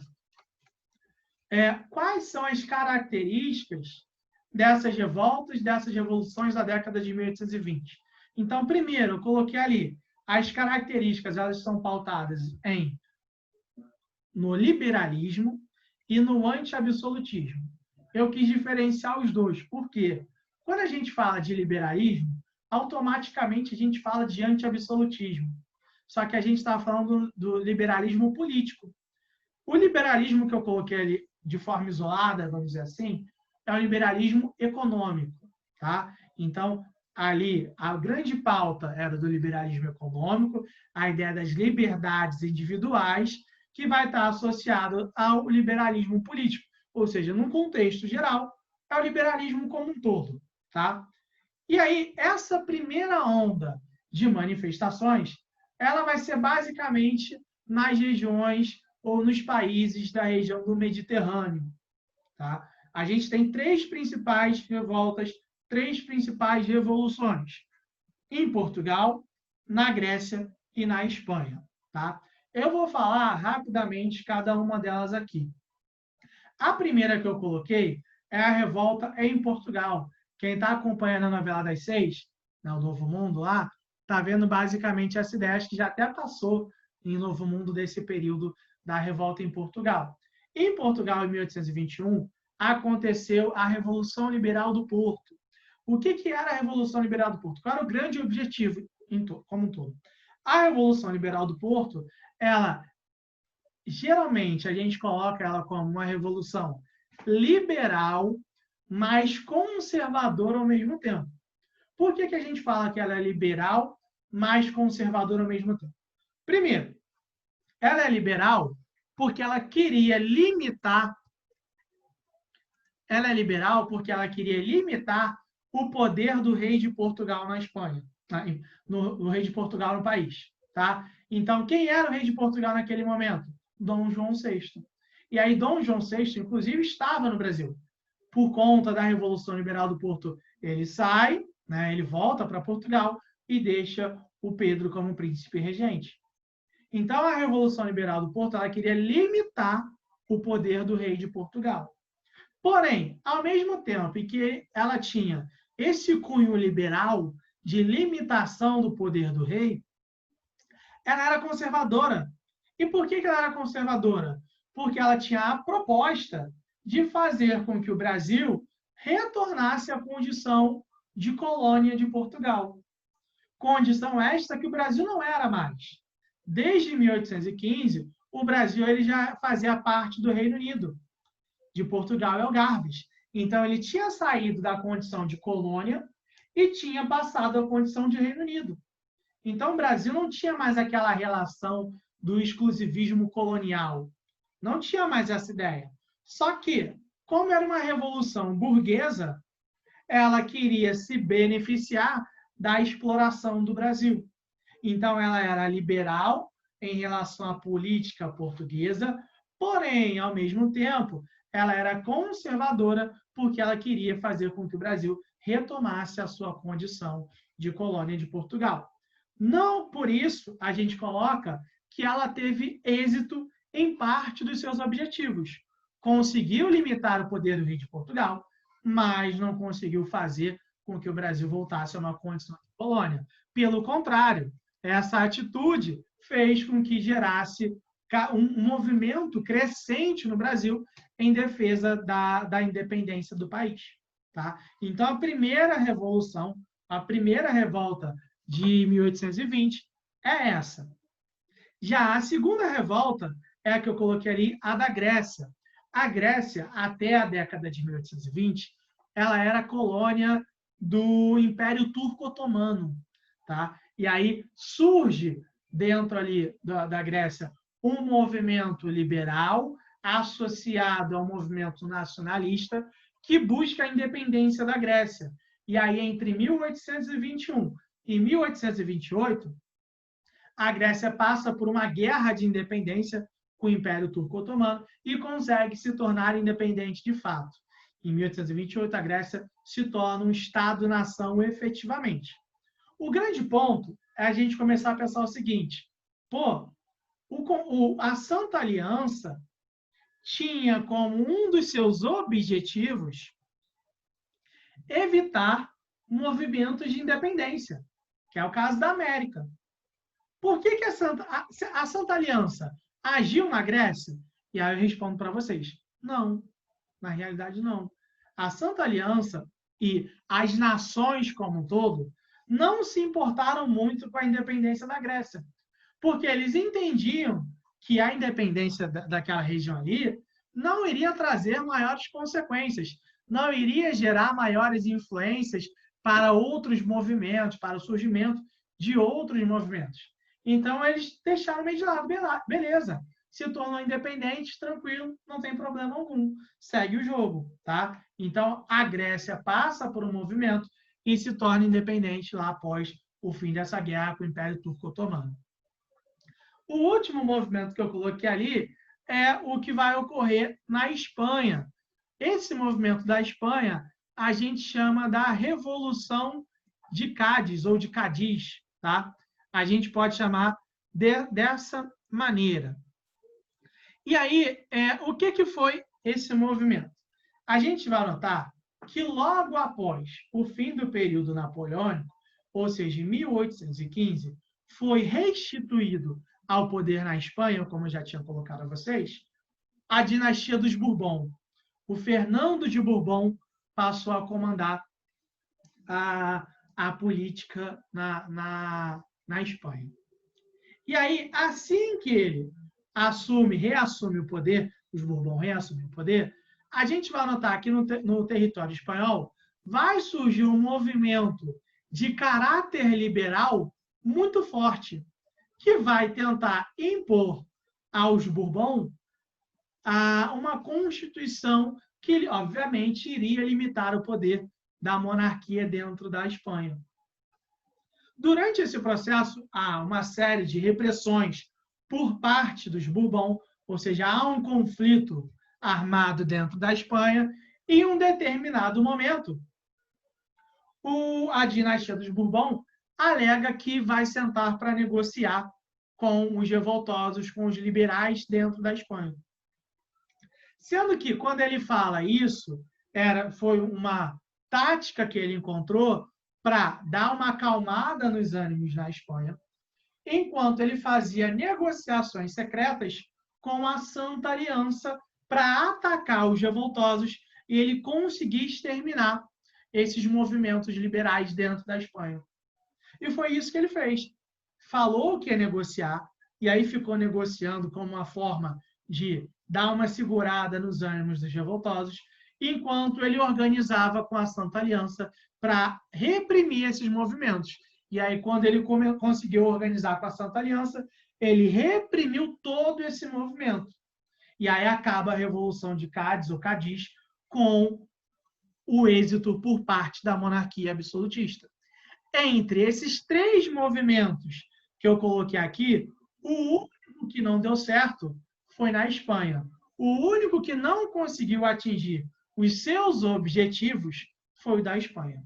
é quais são as características dessas revoltas, dessas revoluções da década de 1820. Então, primeiro, eu coloquei ali, as características, elas são pautadas no liberalismo e no anti-absolutismo. Eu quis diferenciar os dois, porque quando a gente fala de liberalismo, automaticamente a gente fala de anti-absolutismo. Só que a gente estava falando do liberalismo político. O liberalismo que eu coloquei ali de forma isolada, vamos dizer assim, é o liberalismo econômico, tá? Então, ali, a grande pauta era do liberalismo econômico, a ideia das liberdades individuais, que vai estar associado ao liberalismo político, ou seja, num contexto geral, é o liberalismo como um todo, tá? E aí, essa primeira onda de manifestações, ela vai ser basicamente nas regiões ou nos países da região do Mediterrâneo, tá? A gente tem 3 principais revoltas, 3 principais revoluções. Em Portugal, na Grécia e na Espanha, tá? Eu vou falar rapidamente cada uma delas aqui. A primeira que eu coloquei é a revolta em Portugal. Quem está acompanhando a novela das 6, né, o Novo Mundo lá, está vendo basicamente essa ideia que já até passou em Novo Mundo desse período da revolta em Portugal. Em Portugal, em 1821, aconteceu a Revolução Liberal do Porto. O que era a Revolução Liberal do Porto? Qual era o grande objetivo como um todo? A Revolução Liberal do Porto, ela geralmente a gente coloca ela como uma revolução liberal, mas conservadora ao mesmo tempo. Por que a gente fala que ela é liberal, mas conservadora ao mesmo tempo? Primeiro, ela é liberal porque ela queria limitar. Ela é liberal porque ela queria limitar o poder do rei de Portugal na Espanha, no rei de Portugal no país, tá? Então, quem era o rei de Portugal naquele momento? Dom João VI. E aí, Dom João VI, inclusive, estava no Brasil. Por conta da Revolução Liberal do Porto, ele sai, né, ele volta para Portugal e deixa o Pedro como príncipe regente. Então, a Revolução Liberal do Porto, ela queria limitar o poder do rei de Portugal. Porém, ao mesmo tempo em que ela tinha esse cunho liberal de limitação do poder do rei, ela era conservadora. E por que ela era conservadora? Porque ela tinha a proposta de fazer com que o Brasil retornasse à condição de colônia de Portugal. Condição esta que o Brasil não era mais. Desde 1815, o Brasil ele já fazia parte do Reino Unido, de Portugal e Algarves. Então, ele tinha saído da condição de colônia e tinha passado à condição de Reino Unido. Então, o Brasil não tinha mais aquela relação do exclusivismo colonial. Não tinha mais essa ideia. Só que, como era uma revolução burguesa, ela queria se beneficiar da exploração do Brasil. Então, ela era liberal em relação à política portuguesa, porém, ao mesmo tempo, ela era conservadora porque ela queria fazer com que o Brasil retomasse a sua condição de colônia de Portugal. Não por isso a gente coloca que ela teve êxito em parte dos seus objetivos. Conseguiu limitar o poder do rei de Portugal, mas não conseguiu fazer com que o Brasil voltasse a uma condição de colônia. Pelo contrário, essa atitude fez com que gerasse um movimento crescente no Brasil em defesa da independência do país. Tá? Então, a primeira revolução, a primeira revolta de 1820 é essa. Já a segunda revolta é a que eu coloquei ali, a da Grécia. A Grécia, até a década de 1820, ela era colônia do Império Turco-Otomano, tá? E aí surge dentro ali da Grécia um movimento liberal associado ao movimento nacionalista que busca a independência da Grécia. E aí, entre 1821 e 1828, a Grécia passa por uma guerra de independência com o Império Turco-Otomano e consegue se tornar independente de fato. Em 1828, a Grécia se torna um Estado-nação efetivamente. O grande ponto é a gente começar a pensar o seguinte: pô, a Santa Aliança tinha como um dos seus objetivos evitar movimentos de independência, que é o caso da América. Por que a Santa Aliança agiu na Grécia? E aí eu respondo para vocês: não, na realidade não. A Santa Aliança e as nações como um todo não se importaram muito com a independência da Grécia, porque eles entendiam que a independência daquela região ali não iria trazer maiores consequências, não iria gerar maiores influências para outros movimentos, para o surgimento de outros movimentos. Então, eles deixaram meio de lado, beleza. Se tornam independentes, tranquilo, não tem problema algum. Segue o jogo, tá? Então, a Grécia passa por um movimento e se torna independente lá após o fim dessa guerra com o Império Turco-Otomano. O último movimento que eu coloquei ali é o que vai ocorrer na Espanha. Esse movimento da Espanha a gente chama da Revolução de Cádiz ou de Cádiz, tá? A gente pode chamar dessa maneira. E aí, o que foi esse movimento? A gente vai notar que logo após o fim do período napoleônico, ou seja, em 1815, foi restituído ao poder na Espanha, como eu já tinha colocado a vocês, a dinastia dos Bourbon. O Fernando de Bourbon passou a comandar a política na Espanha. E aí, assim que ele reassume o poder, os Bourbon reassumem o poder, a gente vai notar que no território espanhol vai surgir um movimento de caráter liberal muito forte, que vai tentar impor aos Bourbon uma constituição que, obviamente, iria limitar o poder da monarquia dentro da Espanha. Durante esse processo, há uma série de repressões por parte dos Bourbon, ou seja, há um conflito armado dentro da Espanha, e em um determinado momento, a dinastia dos Bourbon alega que vai sentar para negociar com os revoltosos, com os liberais dentro da Espanha. Sendo que, quando ele fala isso, foi uma tática que ele encontrou para dar uma acalmada nos ânimos na Espanha, enquanto ele fazia negociações secretas com a Santa Aliança para atacar os revoltosos e ele conseguir exterminar esses movimentos liberais dentro da Espanha. E foi isso que ele fez. Falou que ia negociar, e aí ficou negociando como uma forma de dar uma segurada nos ânimos dos revoltosos, enquanto ele organizava com a Santa Aliança para reprimir esses movimentos. E aí, quando ele conseguiu organizar com a Santa Aliança, ele reprimiu todo esse movimento. E aí acaba a Revolução de Cádiz, ou Cádiz, com o êxito por parte da monarquia absolutista. Entre esses três movimentos que eu coloquei aqui, o único que não deu certo foi na Espanha. O único que não conseguiu atingir os seus objetivos foi o da Espanha.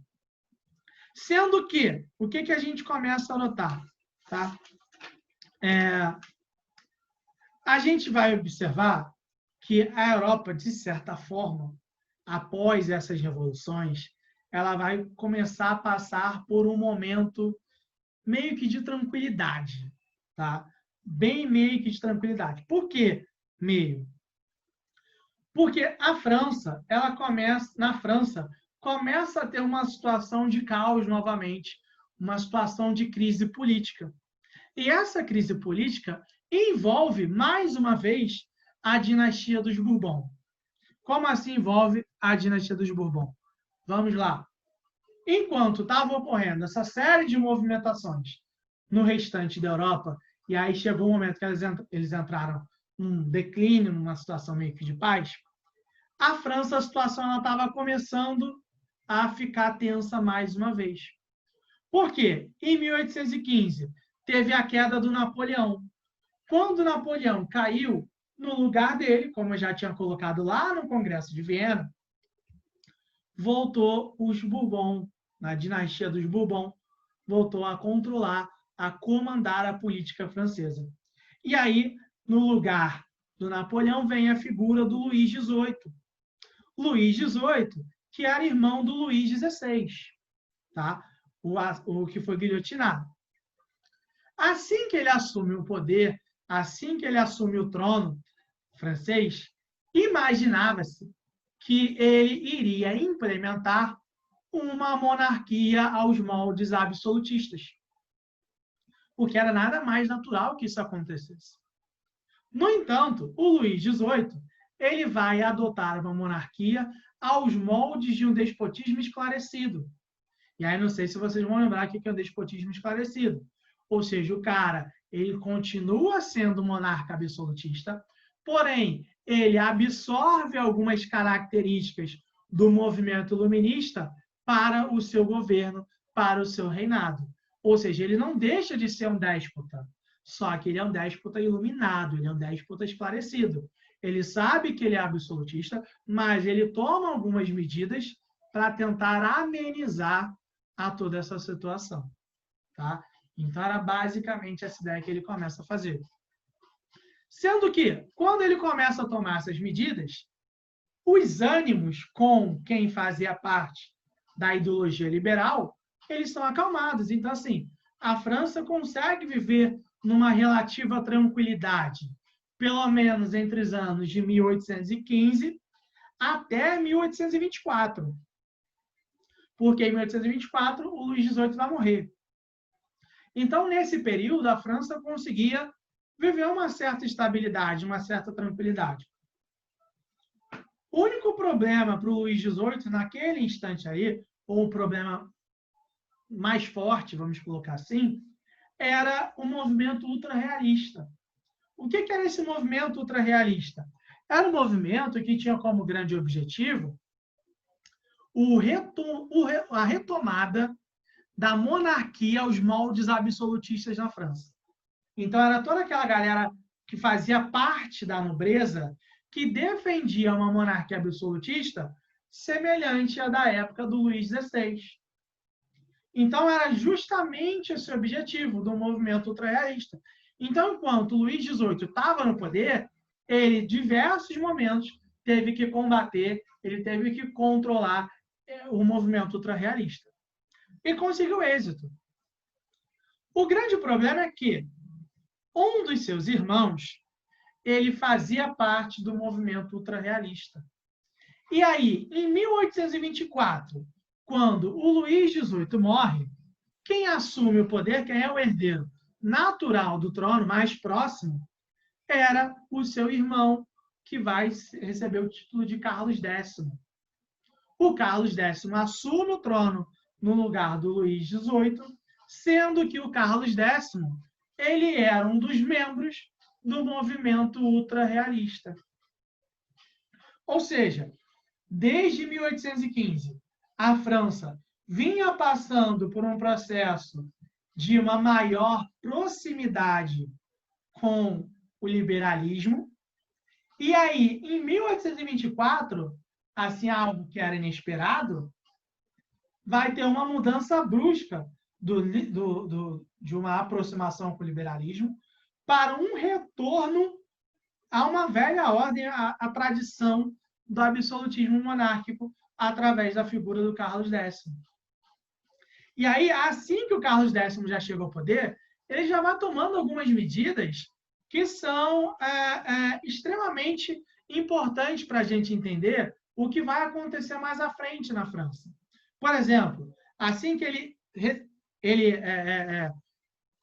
Sendo que, o que a gente começa a notar? Tá? A gente vai observar que a Europa, de certa forma, após essas revoluções, ela vai começar a passar por um momento meio que de tranquilidade, tá? Bem meio que de tranquilidade. Por que meio? Porque a França, na França, começa a ter uma situação de caos novamente, uma situação de crise política. E essa crise política envolve, mais uma vez, a dinastia dos Bourbon. Como assim envolve a dinastia dos Bourbon? Vamos lá. Enquanto estava ocorrendo essa série de movimentações no restante da Europa, e aí chegou um momento que eles entraram num declínio, numa situação meio que de paz, a França, a situação estava começando a ficar tensa mais uma vez. Por quê? Em 1815, teve a queda do Napoleão. Quando Napoleão caiu, no lugar dele, como eu já tinha colocado lá no Congresso de Viena, voltou os Bourbon, na dinastia dos Bourbon, voltou a controlar, a comandar a política francesa. E aí, no lugar do Napoleão, vem a figura do Luís XVIII. Luís XVIII, que era irmão do Luís XVI, tá? o que foi guilhotinado. Assim que ele assume o poder, assim que ele assume o trono francês, imaginava-se que ele iria implementar uma monarquia aos moldes absolutistas, porque era nada mais natural que isso acontecesse. No entanto, o Luís XVIII ele vai adotar uma monarquia aos moldes de um despotismo esclarecido. E aí não sei se vocês vão lembrar o que é um despotismo esclarecido. Ou seja, o cara ele continua sendo monarca absolutista, porém ele absorve algumas características do movimento iluminista para o seu governo, para o seu reinado. Ou seja, ele não deixa de ser um déspota, só que ele é um déspota iluminado, ele é um déspota esclarecido. Ele sabe que ele é absolutista, mas ele toma algumas medidas para tentar amenizar a toda essa situação. Tá? Então, era basicamente essa ideia que ele começa a fazer. Sendo que, quando ele começa a tomar essas medidas, os ânimos com quem fazia parte da ideologia liberal, eles estão acalmados. Então, assim, a França consegue viver numa relativa tranquilidade, pelo menos entre os anos de 1815 até 1824. Porque em 1824 o Luís XVIII vai morrer. Então, nesse período, a França conseguia viver uma certa estabilidade, uma certa tranquilidade. O único problema para o Luís XVIII, naquele instante aí, ou um problema mais forte, vamos colocar assim, era o movimento ultrarrealista. O que era esse movimento ultrarrealista? Era um movimento que tinha como grande objetivo a retomada da monarquia aos moldes absolutistas na França. Então, era toda aquela galera que fazia parte da nobreza que defendia uma monarquia absolutista semelhante à da época do Luís XVI. Então, era justamente esse o objetivo do movimento ultrarrealista. Então, enquanto Luís XVIII estava no poder, ele, em diversos momentos, teve que combater, ele teve que controlar o movimento ultrarrealista. E conseguiu êxito. O grande problema é que um dos seus irmãos, ele fazia parte do movimento ultrarrealista. E aí, em 1824, quando o Luís XVIII morre, quem assume o poder, quem é o herdeiro natural do trono, mais próximo, era o seu irmão, que vai receber o título de Carlos X. O Carlos X assume o trono no lugar do Luís XVIII, sendo que o Carlos X ele era um dos membros do movimento ultrarrealista. Ou seja, desde 1815, a França vinha passando por um processo de uma maior proximidade com o liberalismo. E aí, em 1824, assim, algo que era inesperado, vai ter uma mudança brusca de uma aproximação com o liberalismo para um retorno a uma velha ordem, a tradição do absolutismo monárquico através da figura do Carlos X. E aí, assim que o Carlos X já chega ao poder, ele já vai tomando algumas medidas que são extremamente importantes para a gente entender o que vai acontecer mais à frente na França. Por exemplo, assim que ele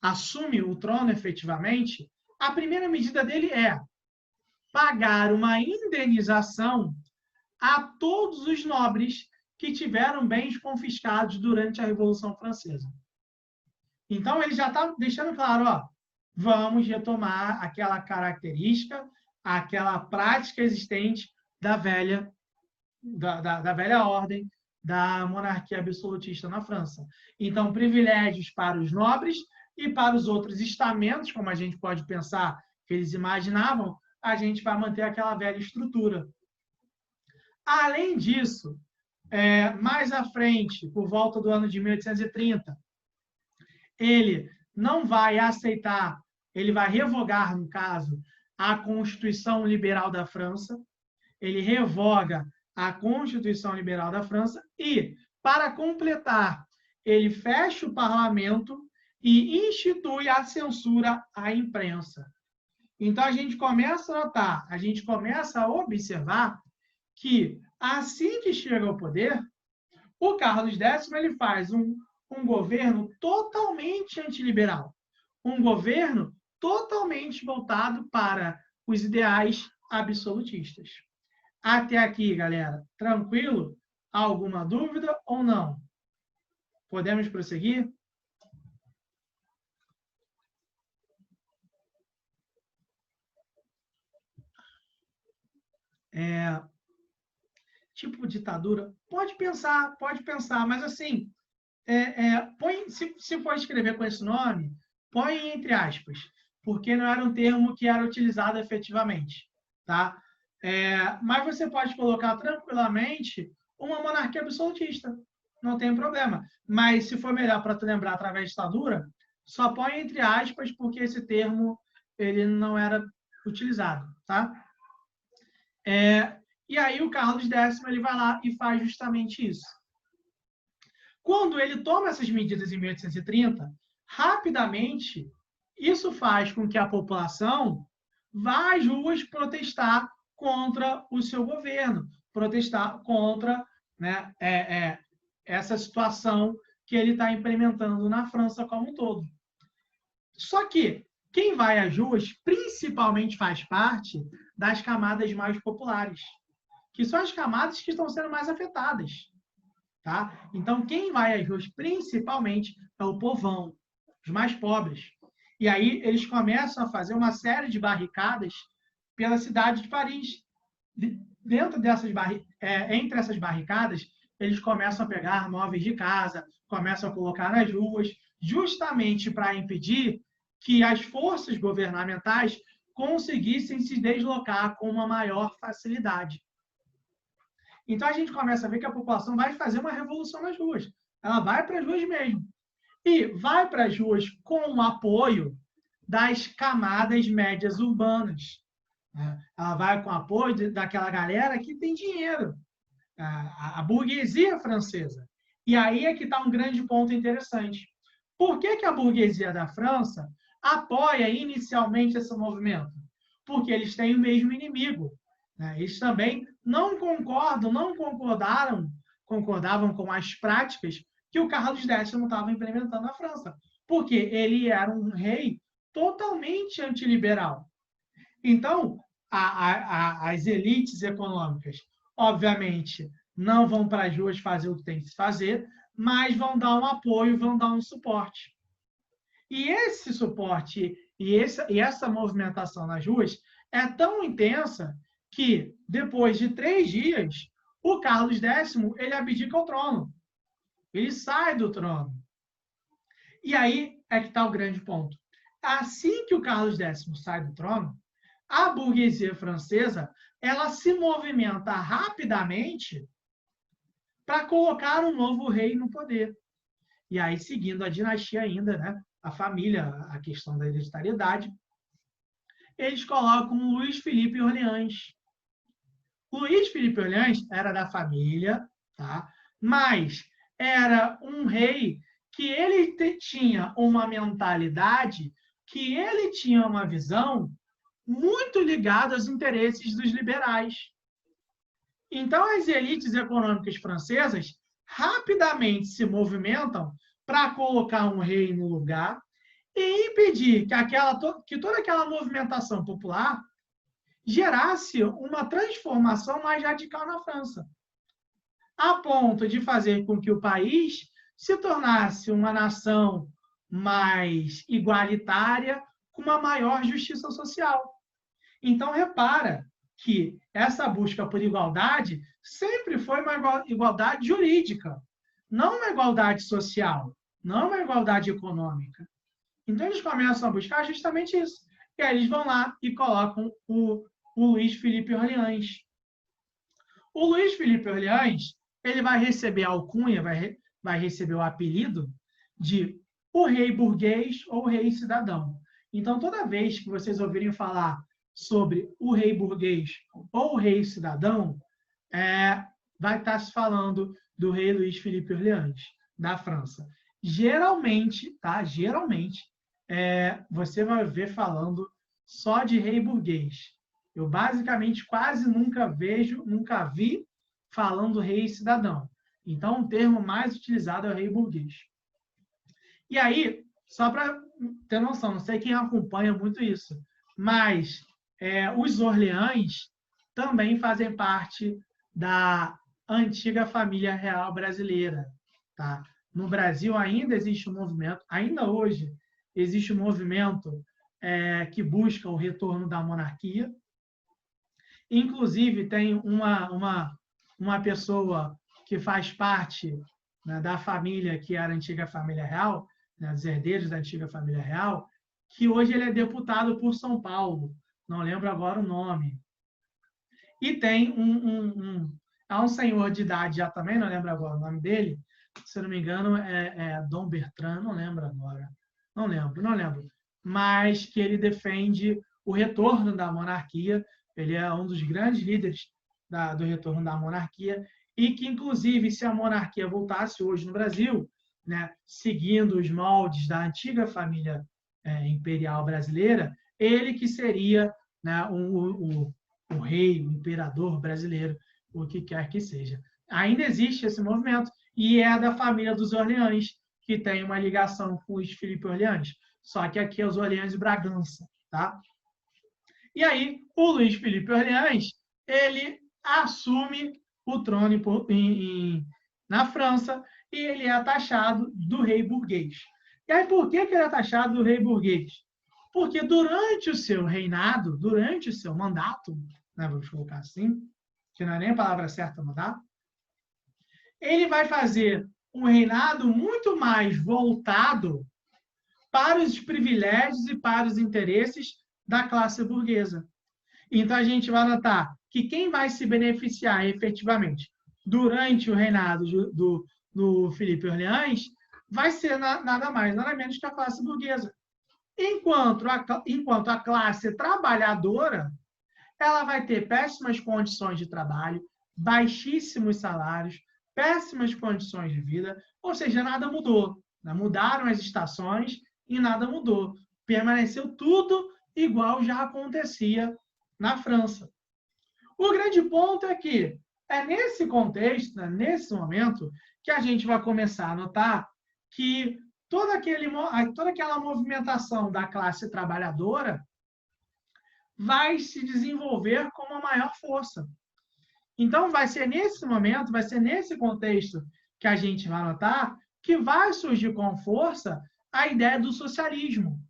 assume o trono efetivamente, a primeira medida dele é pagar uma indenização a todos os nobres que tiveram bens confiscados durante a Revolução Francesa. Então, ele já está deixando claro, ó, vamos retomar aquela característica, aquela prática existente da velha ordem da monarquia absolutista na França. Então, privilégios para os nobres e para os outros estamentos, como a gente pode pensar que eles imaginavam, a gente vai manter aquela velha estrutura. Além disso, mais à frente, por volta do ano de 1830, ele não vai aceitar, ele vai revogar, no caso, a Constituição Liberal da França, ele revoga a Constituição Liberal da França e, para completar, ele fecha o parlamento e institui a censura à imprensa. Então, a gente começa a notar, a gente começa a observar que, assim que chega ao poder, o Carlos X ele faz um governo totalmente antiliberal, um governo totalmente voltado para os ideais absolutistas. Até aqui, galera, tranquilo? Alguma dúvida ou não? Podemos prosseguir? Tipo ditadura? Pode pensar, mas assim, se for escrever com esse nome, põe entre aspas, porque não era um termo que era utilizado efetivamente, tá? Mas você pode colocar tranquilamente uma monarquia absolutista, não tem problema. Mas se for melhor para tu lembrar através de ditadura, só põe entre aspas, porque esse termo ele não era utilizado, tá? E aí o Carlos X ele vai lá e faz justamente isso. Quando ele toma essas medidas em 1830, rapidamente isso faz com que a população vá às ruas protestar contra o seu governo, protestar contra, né, essa situação que ele está implementando na França como um todo. Só que quem vai às ruas principalmente faz parte das camadas mais populares, que são as camadas que estão sendo mais afetadas. Tá? Então, quem vai às ruas principalmente é o povão, os mais pobres. E aí eles começam a fazer uma série de barricadas pela cidade de Paris. Dentro dessas entre essas barricadas, eles começam a pegar móveis de casa, começam a colocar nas ruas, justamente para impedir que as forças governamentais conseguissem se deslocar com uma maior facilidade. Então, a gente começa a ver que a população vai fazer uma revolução nas ruas. Ela vai para as ruas mesmo. E vai para as ruas com o apoio das camadas médias urbanas. Ela vai com o apoio daquela galera que tem dinheiro, a burguesia francesa. E aí é que está um grande ponto interessante. Por que a burguesia da França apoia inicialmente esse movimento? Porque eles têm o mesmo inimigo. Eles também não concordavam com as práticas que o Carlos X estava implementando na França, porque ele era um rei totalmente antiliberal. Então, as elites econômicas, obviamente, não vão para as ruas fazer o que tem que se fazer, mas vão dar um apoio, vão dar um suporte. E esse suporte e essa movimentação nas ruas é tão intensa que, depois de 3 dias, o Carlos X ele abdica o trono. Ele sai do trono. E aí é que está o grande ponto. Assim que o Carlos X sai do trono, a burguesia francesa ela se movimenta rapidamente para colocar um novo rei no poder. E aí, seguindo a dinastia ainda, né, a família, a questão da hereditariedade, eles colocam Luís Felipe Orleans. Luís Felipe Orleans era da família, tá? Mas era um rei que ele tinha uma mentalidade, que ele tinha uma visão muito ligada aos interesses dos liberais. Então, as elites econômicas francesas rapidamente se movimentam para colocar um rei no lugar e impedir que toda aquela movimentação popular gerasse uma transformação mais radical na França, a ponto de fazer com que o país se tornasse uma nação mais igualitária, com uma maior justiça social. Então, repara que essa busca por igualdade sempre foi uma igualdade jurídica, não uma igualdade social, não uma igualdade econômica. Então, eles começam a buscar justamente isso. E aí eles vão lá e colocam o Luiz Felipe Orleans. O Luiz Felipe Orleans, ele vai receber a alcunha, vai receber o apelido de o rei burguês ou o rei cidadão. Então, toda vez que vocês ouvirem falar sobre o rei burguês ou o rei cidadão, vai estar se falando do rei Luiz Felipe Orleans, da França. Geralmente, tá? Geralmente, você vai ver falando só de rei burguês. Eu, basicamente, quase nunca vi falando rei cidadão. Então, o termo mais utilizado é o rei burguês. E aí, só para ter noção, não sei quem acompanha muito isso, mas os Orleans também fazem parte da antiga família real brasileira. Tá? No Brasil ainda existe um movimento, ainda hoje existe um movimento que busca o retorno da monarquia. Inclusive, tem uma pessoa que faz parte, né, da família que era a antiga família real, né, dos herdeiros da antiga família real, que hoje ele é deputado por São Paulo, não lembro agora o nome. E tem há um senhor de idade já também, não lembro agora o nome dele, se não me engano é Dom Bertrand, não lembro agora, não lembro, mas que ele defende o retorno da monarquia. Ele é um dos grandes líderes do retorno da monarquia e que, inclusive, se a monarquia voltasse hoje no Brasil, né, seguindo os moldes da antiga família imperial brasileira, ele que seria, né, o rei, o imperador brasileiro, o que quer que seja. Ainda existe esse movimento e é da família dos Orleans, que tem uma ligação com os Felipe Orleans, só que aqui é os Orleans de Bragança, tá? E aí, o Luiz Felipe Orleans, ele assume o trono na França e ele é taxado do rei burguês. E aí, por que ele é taxado do rei burguês? Porque durante o seu reinado, durante o seu mandato, né, vamos colocar assim, que não é nem a palavra certa, mandato, ele vai fazer um reinado muito mais voltado para os privilégios e para os interesses da classe burguesa. Então, a gente vai notar que quem vai se beneficiar efetivamente durante o reinado do Felipe Orleans vai ser nada mais, nada menos que a classe burguesa. Enquanto a classe trabalhadora, ela vai ter péssimas condições de trabalho, baixíssimos salários, péssimas condições de vida, ou seja, nada mudou. Mudaram as estações e nada mudou. Permaneceu tudo igual já acontecia na França. O grande ponto é que é nesse contexto, né, nesse momento, que a gente vai começar a notar que toda aquela movimentação da classe trabalhadora vai se desenvolver com uma maior força. Então, vai ser nesse momento, vai ser nesse contexto que a gente vai notar que vai surgir com força a ideia do socialismo.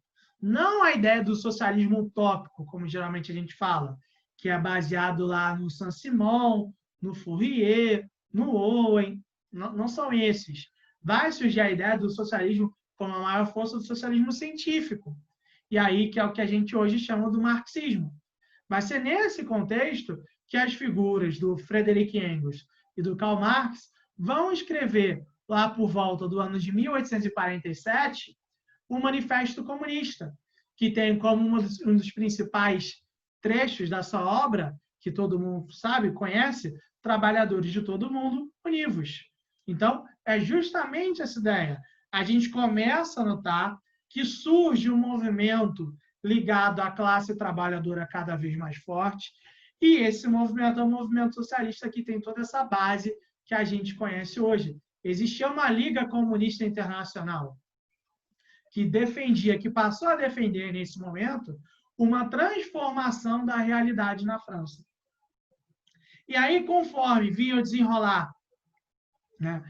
Não a ideia do socialismo utópico, como geralmente a gente fala, que é baseado lá no Saint-Simon, no Fourier, no Owen. Não são esses. Vai surgir a ideia do socialismo como a maior força do socialismo científico. E aí, que é o que a gente hoje chama do marxismo. Vai ser nesse contexto que as figuras do Frederick Engels e do Karl Marx vão escrever, lá por volta do ano de 1847, o Manifesto Comunista, que tem como um dos principais trechos da sua obra, que todo mundo sabe, conhece, trabalhadores de todo mundo univos. Então, é justamente essa ideia. A gente começa a notar que surge um movimento ligado à classe trabalhadora cada vez mais forte, e esse movimento é um movimento socialista que tem toda essa base que a gente conhece hoje. Existia uma Liga Comunista Internacional, que defendia, que passou a defender nesse momento, uma transformação da realidade na França. E aí, conforme vinha o desenrolar, né,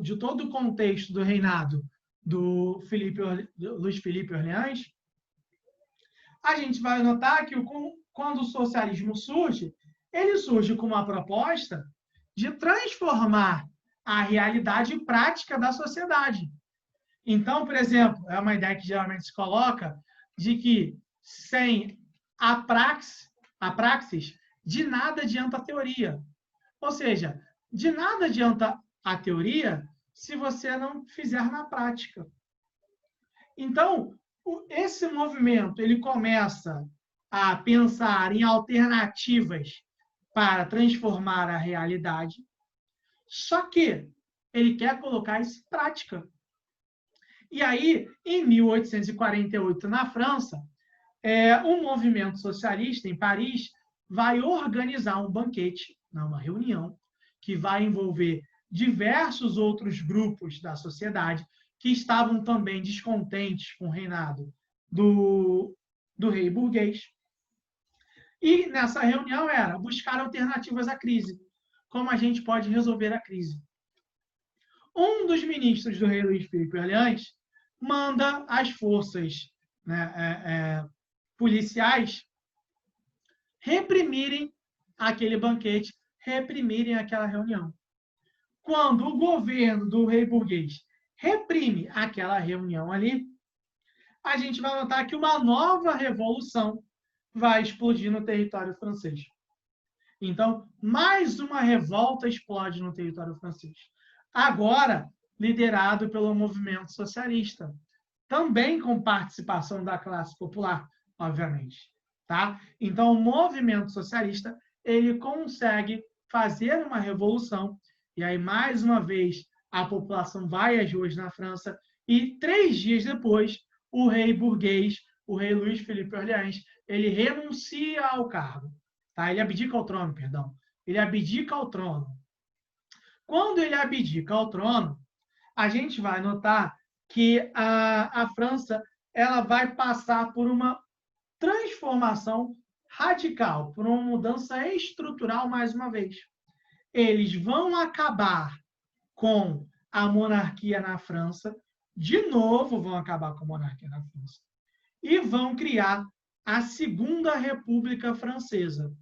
de todo o contexto do reinado do Luiz Felipe Orleans, a gente vai notar que quando o socialismo surge, ele surge com uma proposta de transformar a realidade prática da sociedade. Então, por exemplo, é uma ideia que geralmente se coloca de que sem a praxis, de nada adianta a teoria. Ou seja, de nada adianta a teoria se você não fizer na prática. Então, esse movimento ele começa a pensar em alternativas para transformar a realidade, só que ele quer colocar isso em prática. E aí, em 1848, na França, um movimento socialista em Paris vai organizar um banquete, uma reunião, que vai envolver diversos outros grupos da sociedade que estavam também descontentes com o reinado do rei burguês. E nessa reunião era buscar alternativas à crise. Como a gente pode resolver a crise? Um dos ministros do rei Luís Felipe Orleans manda as forças policiais reprimirem aquele banquete, reprimirem aquela reunião. Quando o governo do rei burguês reprime aquela reunião ali, a gente vai notar que uma nova revolução vai explodir no território francês. Então, mais uma revolta explode no território francês. Agora, liderado pelo movimento socialista, também com participação da classe popular, obviamente. Tá? Então, o movimento socialista ele consegue fazer uma revolução, e aí, mais uma vez, a população vai às ruas na França, e 3 dias depois, o rei burguês, o rei Luís Felipe Orleans, ele renuncia ao cargo. Tá? Ele abdica ao trono, perdão. Ele abdica ao trono. Quando ele abdica ao trono, a gente vai notar que a França ela vai passar por uma transformação radical, por uma mudança estrutural mais uma vez. Eles vão acabar com a monarquia na França, de novo vão acabar com a monarquia na França, e vão criar a Segunda República Francesa.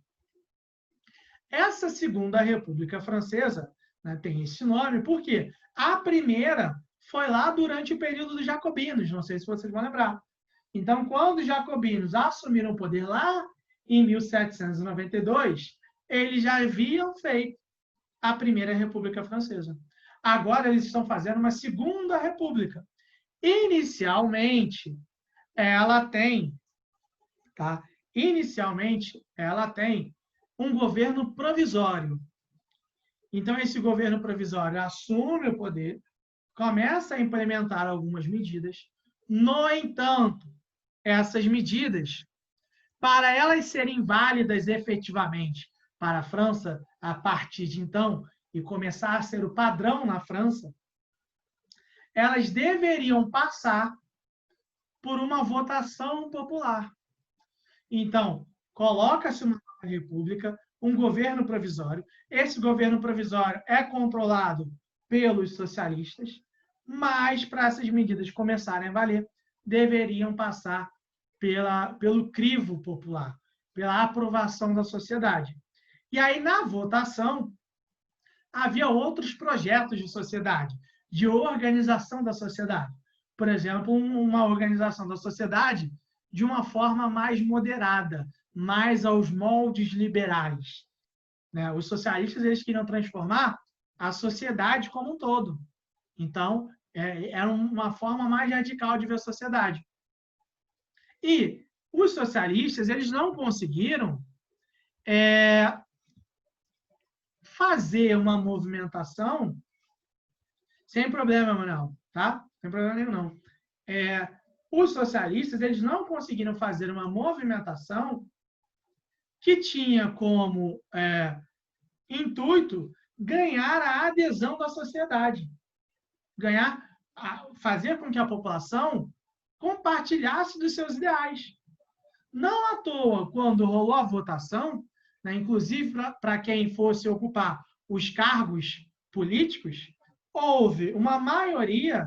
Essa Segunda República Francesa, né, tem esse nome porque a primeira foi lá durante o período dos jacobinos, não sei se vocês vão lembrar. Então, quando os jacobinos assumiram o poder lá em 1792, eles já haviam feito a Primeira República Francesa. Agora eles estão fazendo uma Segunda República. Inicialmente, ela tem um governo provisório. Então, esse governo provisório assume o poder, começa a implementar algumas medidas. No entanto, essas medidas, para elas serem válidas efetivamente para a França, a partir de então, e começar a ser o padrão na França, elas deveriam passar por uma votação popular. Então, coloca-se uma república, um governo provisório. Esse governo provisório é controlado pelos socialistas, mas para essas medidas começarem a valer, deveriam passar pelo crivo popular, pela aprovação da sociedade. E aí, na votação, havia outros projetos de sociedade, de organização da sociedade. Por exemplo, uma organização da sociedade de uma forma mais moderada, mais aos moldes liberais. Os socialistas eles queriam transformar a sociedade como um todo. Então, era uma forma mais radical de ver a sociedade. E os socialistas eles não conseguiram fazer uma movimentação sem problema, Manuel, tá? Sem problema nenhum, não. Os socialistas eles não conseguiram fazer uma movimentação que tinha como intuito ganhar a adesão da sociedade, fazer com que a população compartilhasse dos seus ideais. Não à toa, quando rolou a votação, né, inclusive para quem fosse ocupar os cargos políticos, houve uma maioria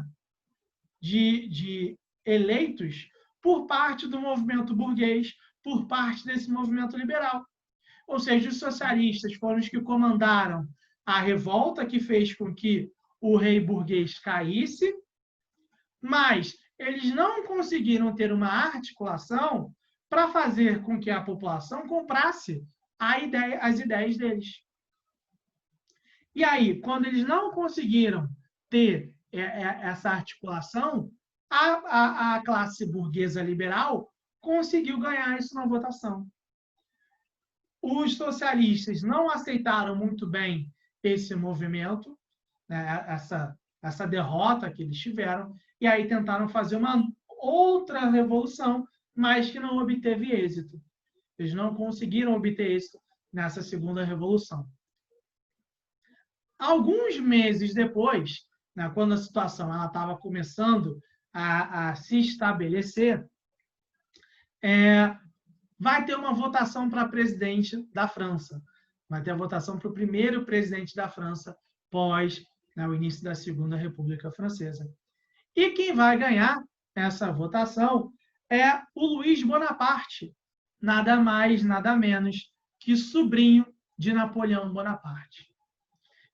de eleitos por parte do movimento burguês, por parte desse movimento liberal. Ou seja, os socialistas foram os que comandaram a revolta que fez com que o rei burguês caísse, mas eles não conseguiram ter uma articulação para fazer com que a população comprasse as ideias deles. E aí, quando eles não conseguiram ter essa articulação, a classe burguesa liberal conseguiu ganhar isso na votação. Os socialistas não aceitaram muito bem esse movimento, né, essa derrota que eles tiveram, e aí tentaram fazer uma outra revolução, mas que não obteve êxito. Eles não conseguiram obter êxito nessa segunda revolução. Alguns meses depois, né, quando a situação estava começando a se estabelecer, vai ter uma votação para presidente da França. Vai ter a votação para o primeiro presidente da França pós, né, o início da Segunda República Francesa. E quem vai ganhar essa votação é o Luiz Bonaparte, nada mais, nada menos que sobrinho de Napoleão Bonaparte.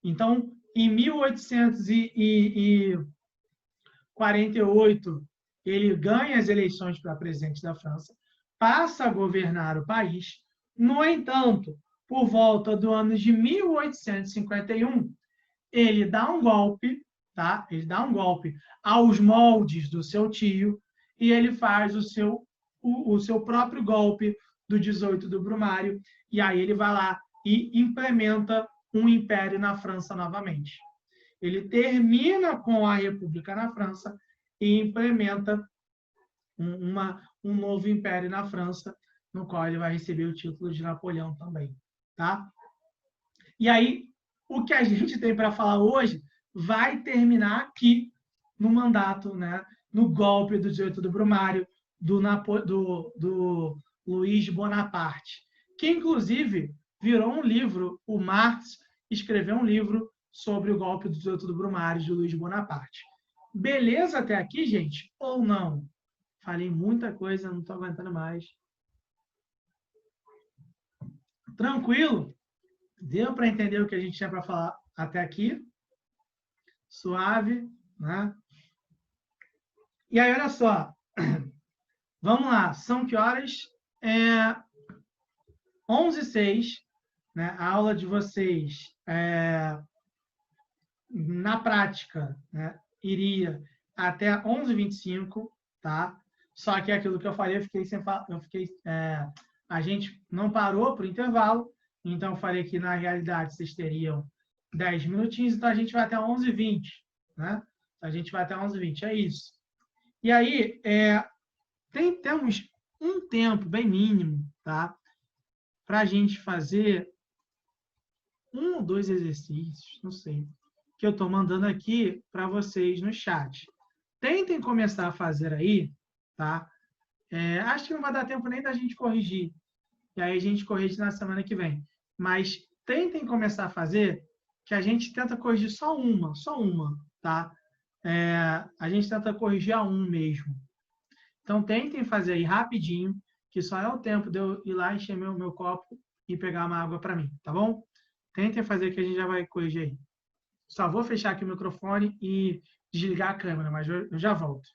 Então, em 1848, ele ganha as eleições para presidente da França, passa a governar o país. No entanto, por volta do ano de 1851, ele dá um golpe, tá? Ele dá um golpe aos moldes do seu tio e ele faz o seu próprio golpe do 18 do Brumário, e aí ele vai lá e implementa um império na França novamente. Ele termina com a República na França e implementa um novo império na França, no qual ele vai receber o título de Napoleão também. Tá? E aí, o que a gente tem para falar hoje vai terminar aqui no mandato, né, no golpe do 18 do Brumário, do Luiz Bonaparte, que inclusive virou um livro, o Marx escreveu um livro sobre o golpe do 18 do Brumário de Luiz Bonaparte. Beleza até aqui, gente? Ou não? Falei muita coisa, não estou aguentando mais. Tranquilo? Deu para entender o que a gente tinha para falar até aqui? Suave, né? E aí, olha só. Vamos lá. São que horas? 11h06. Né? A aula de vocês, na prática, né, iria até 11h25, tá? Só que é aquilo que eu falei, a gente não parou para o intervalo, então eu falei que na realidade vocês teriam 10 minutinhos, então a gente vai até 11h20, né? A gente vai até 11h20, é isso. E aí, temos um tempo bem mínimo, tá? Para a gente fazer 1 ou 2 exercícios, não sei, que eu estou mandando aqui para vocês no chat. Tentem começar a fazer aí, tá? Acho que não vai dar tempo nem da gente corrigir. E aí a gente corrige na semana que vem. Mas tentem começar a fazer, que a gente tenta corrigir só uma, tá? A gente tenta corrigir a 1 mesmo. Então tentem fazer aí rapidinho, que só é o tempo de eu ir lá encher meu copo e pegar uma água para mim, tá bom? Tentem fazer que a gente já vai corrigir aí. Só vou fechar aqui o microfone e desligar a câmera, mas eu já volto.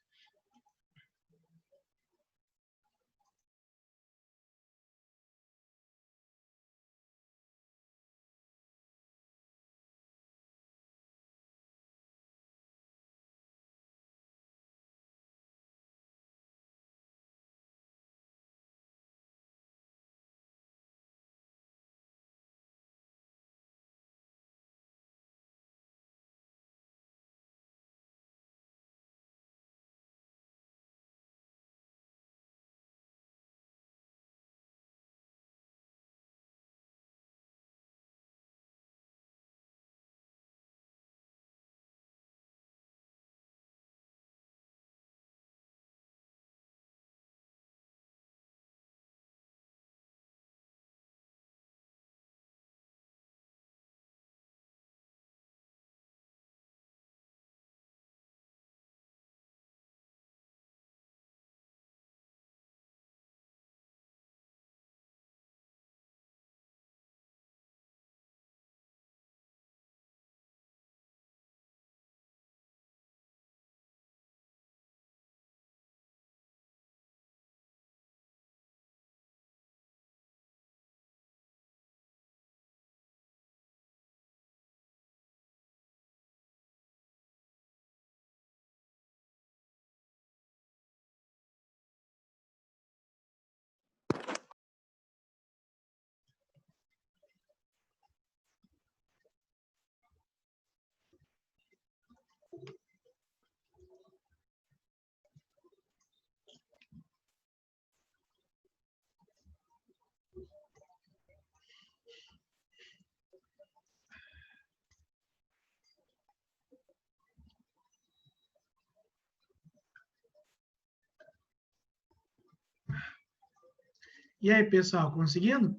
E aí, pessoal, conseguindo?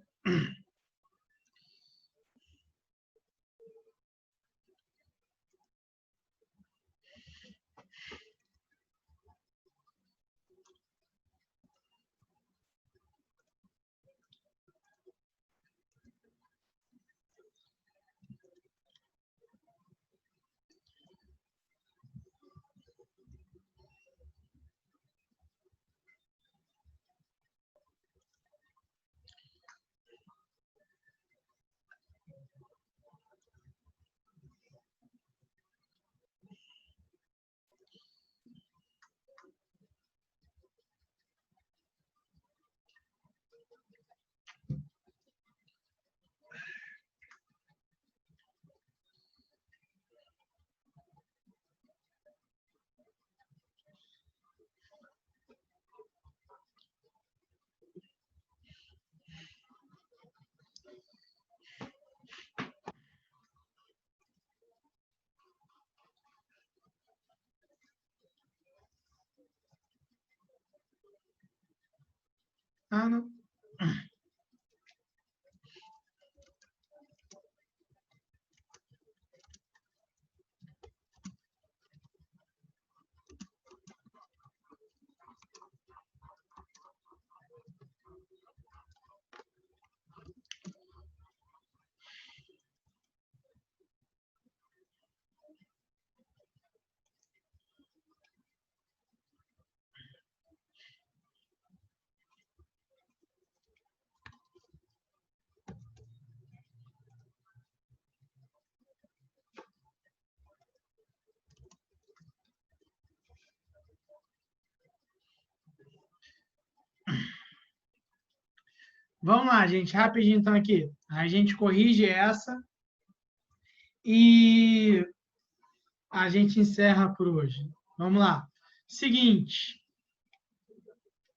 Ah, não. Vamos lá, gente, rapidinho então aqui. A gente corrige essa e a gente encerra por hoje. Vamos lá. Seguinte,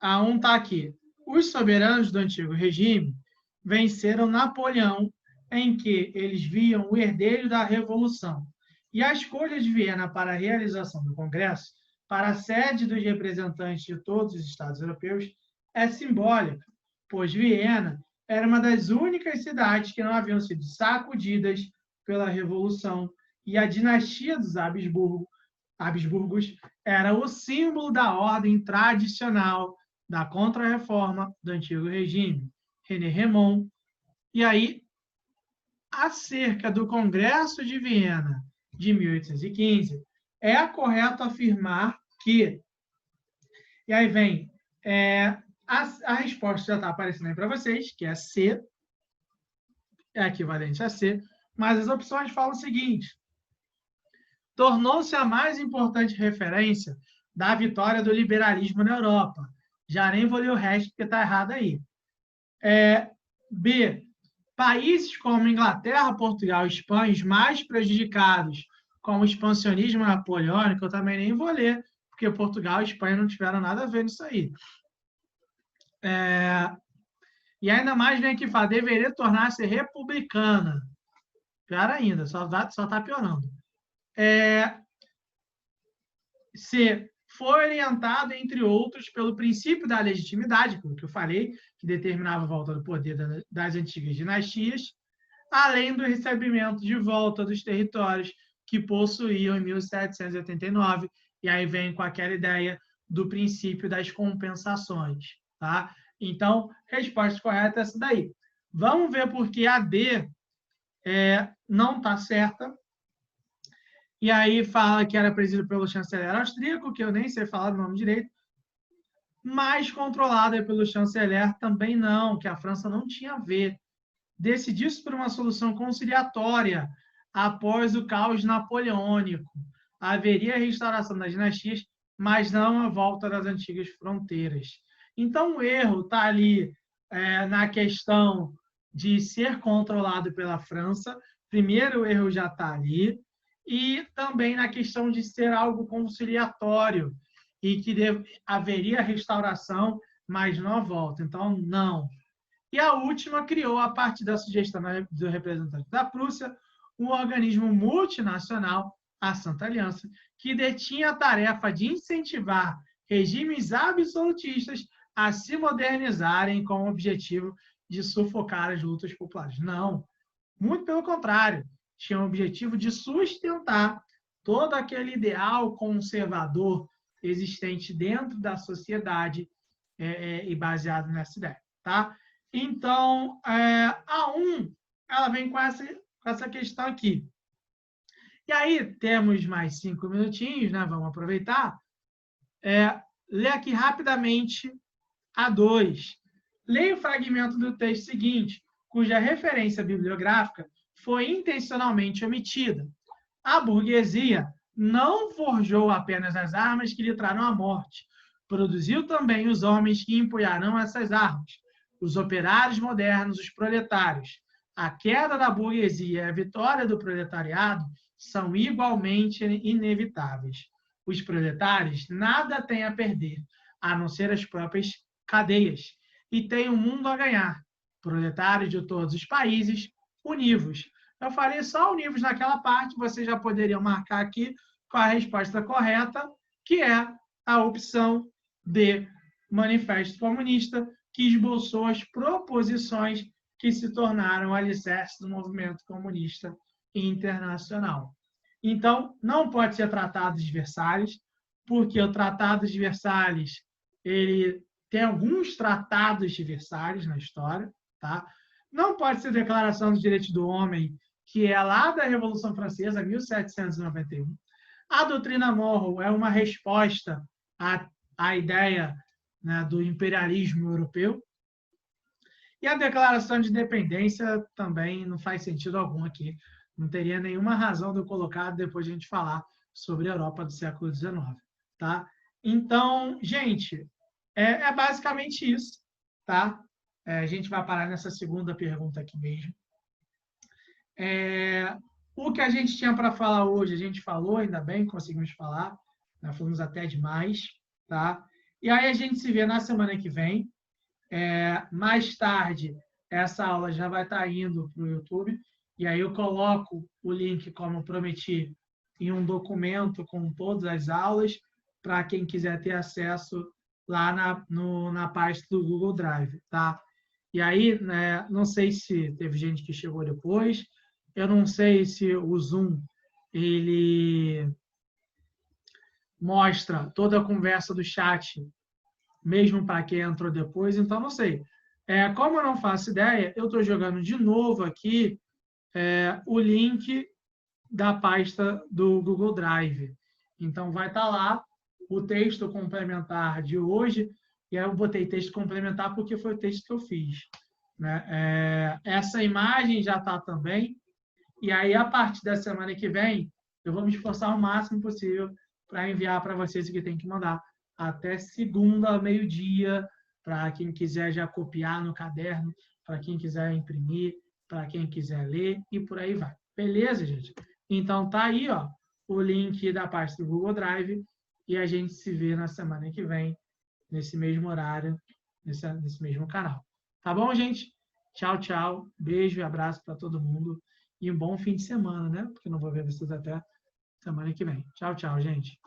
a 1 está aqui. Os soberanos do antigo regime venceram Napoleão, em que eles viam o herdeiro da Revolução. E a escolha de Viena para a realização do Congresso, para a sede dos representantes de todos os Estados europeus, é simbólica, pois Viena era uma das únicas cidades que não haviam sido sacudidas pela Revolução, e a dinastia dos Habsburgos era o símbolo da ordem tradicional da Contra-Reforma do Antigo Regime, René Rémond. E aí, acerca do Congresso de Viena de 1815, é correto afirmar que... E aí vem... a resposta já está aparecendo aí para vocês, que é C, é equivalente a C, mas as opções falam o seguinte: tornou-se a mais importante referência da vitória do liberalismo na Europa. Já nem vou ler o resto, porque está errado aí. B. Países como Inglaterra, Portugal e Espanha, os mais prejudicados com o expansionismo napoleônico, eu também nem vou ler, porque Portugal e Espanha não tiveram nada a ver nisso aí. E ainda mais vem aqui falar, deveria tornar-se republicana. Pior ainda, só está piorando. C. Foi orientado, entre outros, pelo princípio da legitimidade, pelo que eu falei, que determinava a volta do poder das antigas dinastias, além do recebimento de volta dos territórios que possuíam em 1789, e aí vem com aquela ideia do princípio das compensações. Tá? Então, resposta correta é essa daí. Vamos ver por que a D não está certa. E aí fala que era presidido pelo chanceler austríaco, que eu nem sei falar o nome direito, mas controlada pelo chanceler também não, que a França não tinha a ver. Decidiu-se por uma solução conciliatória após o caos napoleônico. Haveria a restauração das dinastias, mas não a volta das antigas fronteiras. Então, o erro está ali na questão de ser controlado pela França. Primeiro, o erro já está ali. E também na questão de ser algo conciliatório e que haveria restauração, mas não a volta. Então, não. E a última criou, a partir da sugestão do representante da Prússia, um organismo multinacional, a Santa Aliança, que detinha a tarefa de incentivar regimes absolutistas a se modernizarem com o objetivo de sufocar as lutas populares. Não, muito pelo contrário, tinha o objetivo de sustentar todo aquele ideal conservador existente dentro da sociedade e baseado nessa ideia. Tá? Então, a 1, ela vem com essa questão aqui. E aí, temos mais 5 minutinhos, né? Vamos aproveitar. Lê aqui rapidamente a 2. Leia o fragmento do texto seguinte, cuja referência bibliográfica foi intencionalmente omitida. A burguesia não forjou apenas as armas que lhe trarão a morte, produziu também os homens que empunharão essas armas, os operários modernos, os proletários. A queda da burguesia e a vitória do proletariado são igualmente inevitáveis. Os proletários nada têm a perder, a não ser as próprias cadeias, e têm o mundo a ganhar. Proletários de todos os países, univos. Eu falei só univos naquela parte, vocês já poderiam marcar aqui com a resposta correta, que é a opção D, Manifesto Comunista, que esboçou as proposições que se tornaram alicerces do movimento comunista internacional. Então, não pode ser Tratado de Versalhes, porque o Tratado de Versalhes ele tem alguns tratados de Versalhes na história, tá? Não pode ser Declaração dos Direitos do Homem, que é lá da Revolução Francesa, 1791. A doutrina Monroe é uma resposta à ideia, né, do imperialismo europeu. E a Declaração de Independência também não faz sentido algum aqui. Não teria nenhuma razão de eu colocar depois de a gente falar sobre a Europa do século XIX. Tá? Então, gente, é basicamente isso. Tá? A gente vai parar nessa segunda pergunta aqui mesmo. O que a gente tinha para falar hoje, a gente falou, ainda bem, conseguimos falar. Nós falamos até demais. Tá? E aí a gente se vê na semana que vem. Mais tarde, essa aula já vai estar indo para o YouTube. E aí eu coloco o link, como prometi, em um documento com todas as aulas, para quem quiser ter acesso lá na parte do Google Drive. Tá? E aí, né, não sei se teve gente que chegou depois, eu não sei se o Zoom ele mostra toda a conversa do chat, mesmo para quem entrou depois, então não sei. Como eu não faço ideia, eu estou jogando de novo aqui o link da pasta do Google Drive. Então, vai estar lá o texto complementar de hoje, e aí eu botei texto complementar porque foi o texto que eu fiz. Né? Essa imagem já está também, e aí, a partir da semana que vem, eu vou me esforçar o máximo possível para enviar para vocês o que tem que mandar até segunda, meio-dia, para quem quiser já copiar no caderno, para quem quiser imprimir, para quem quiser ler, e por aí vai. Beleza, gente? Então, tá aí, ó, o link da parte do Google Drive, e a gente se vê na semana que vem, nesse mesmo horário, nesse mesmo canal. Tá bom, gente? Tchau, tchau. Beijo e abraço para todo mundo. E um bom fim de semana, né? Porque eu não vou ver vocês até semana que vem. Tchau, tchau, gente.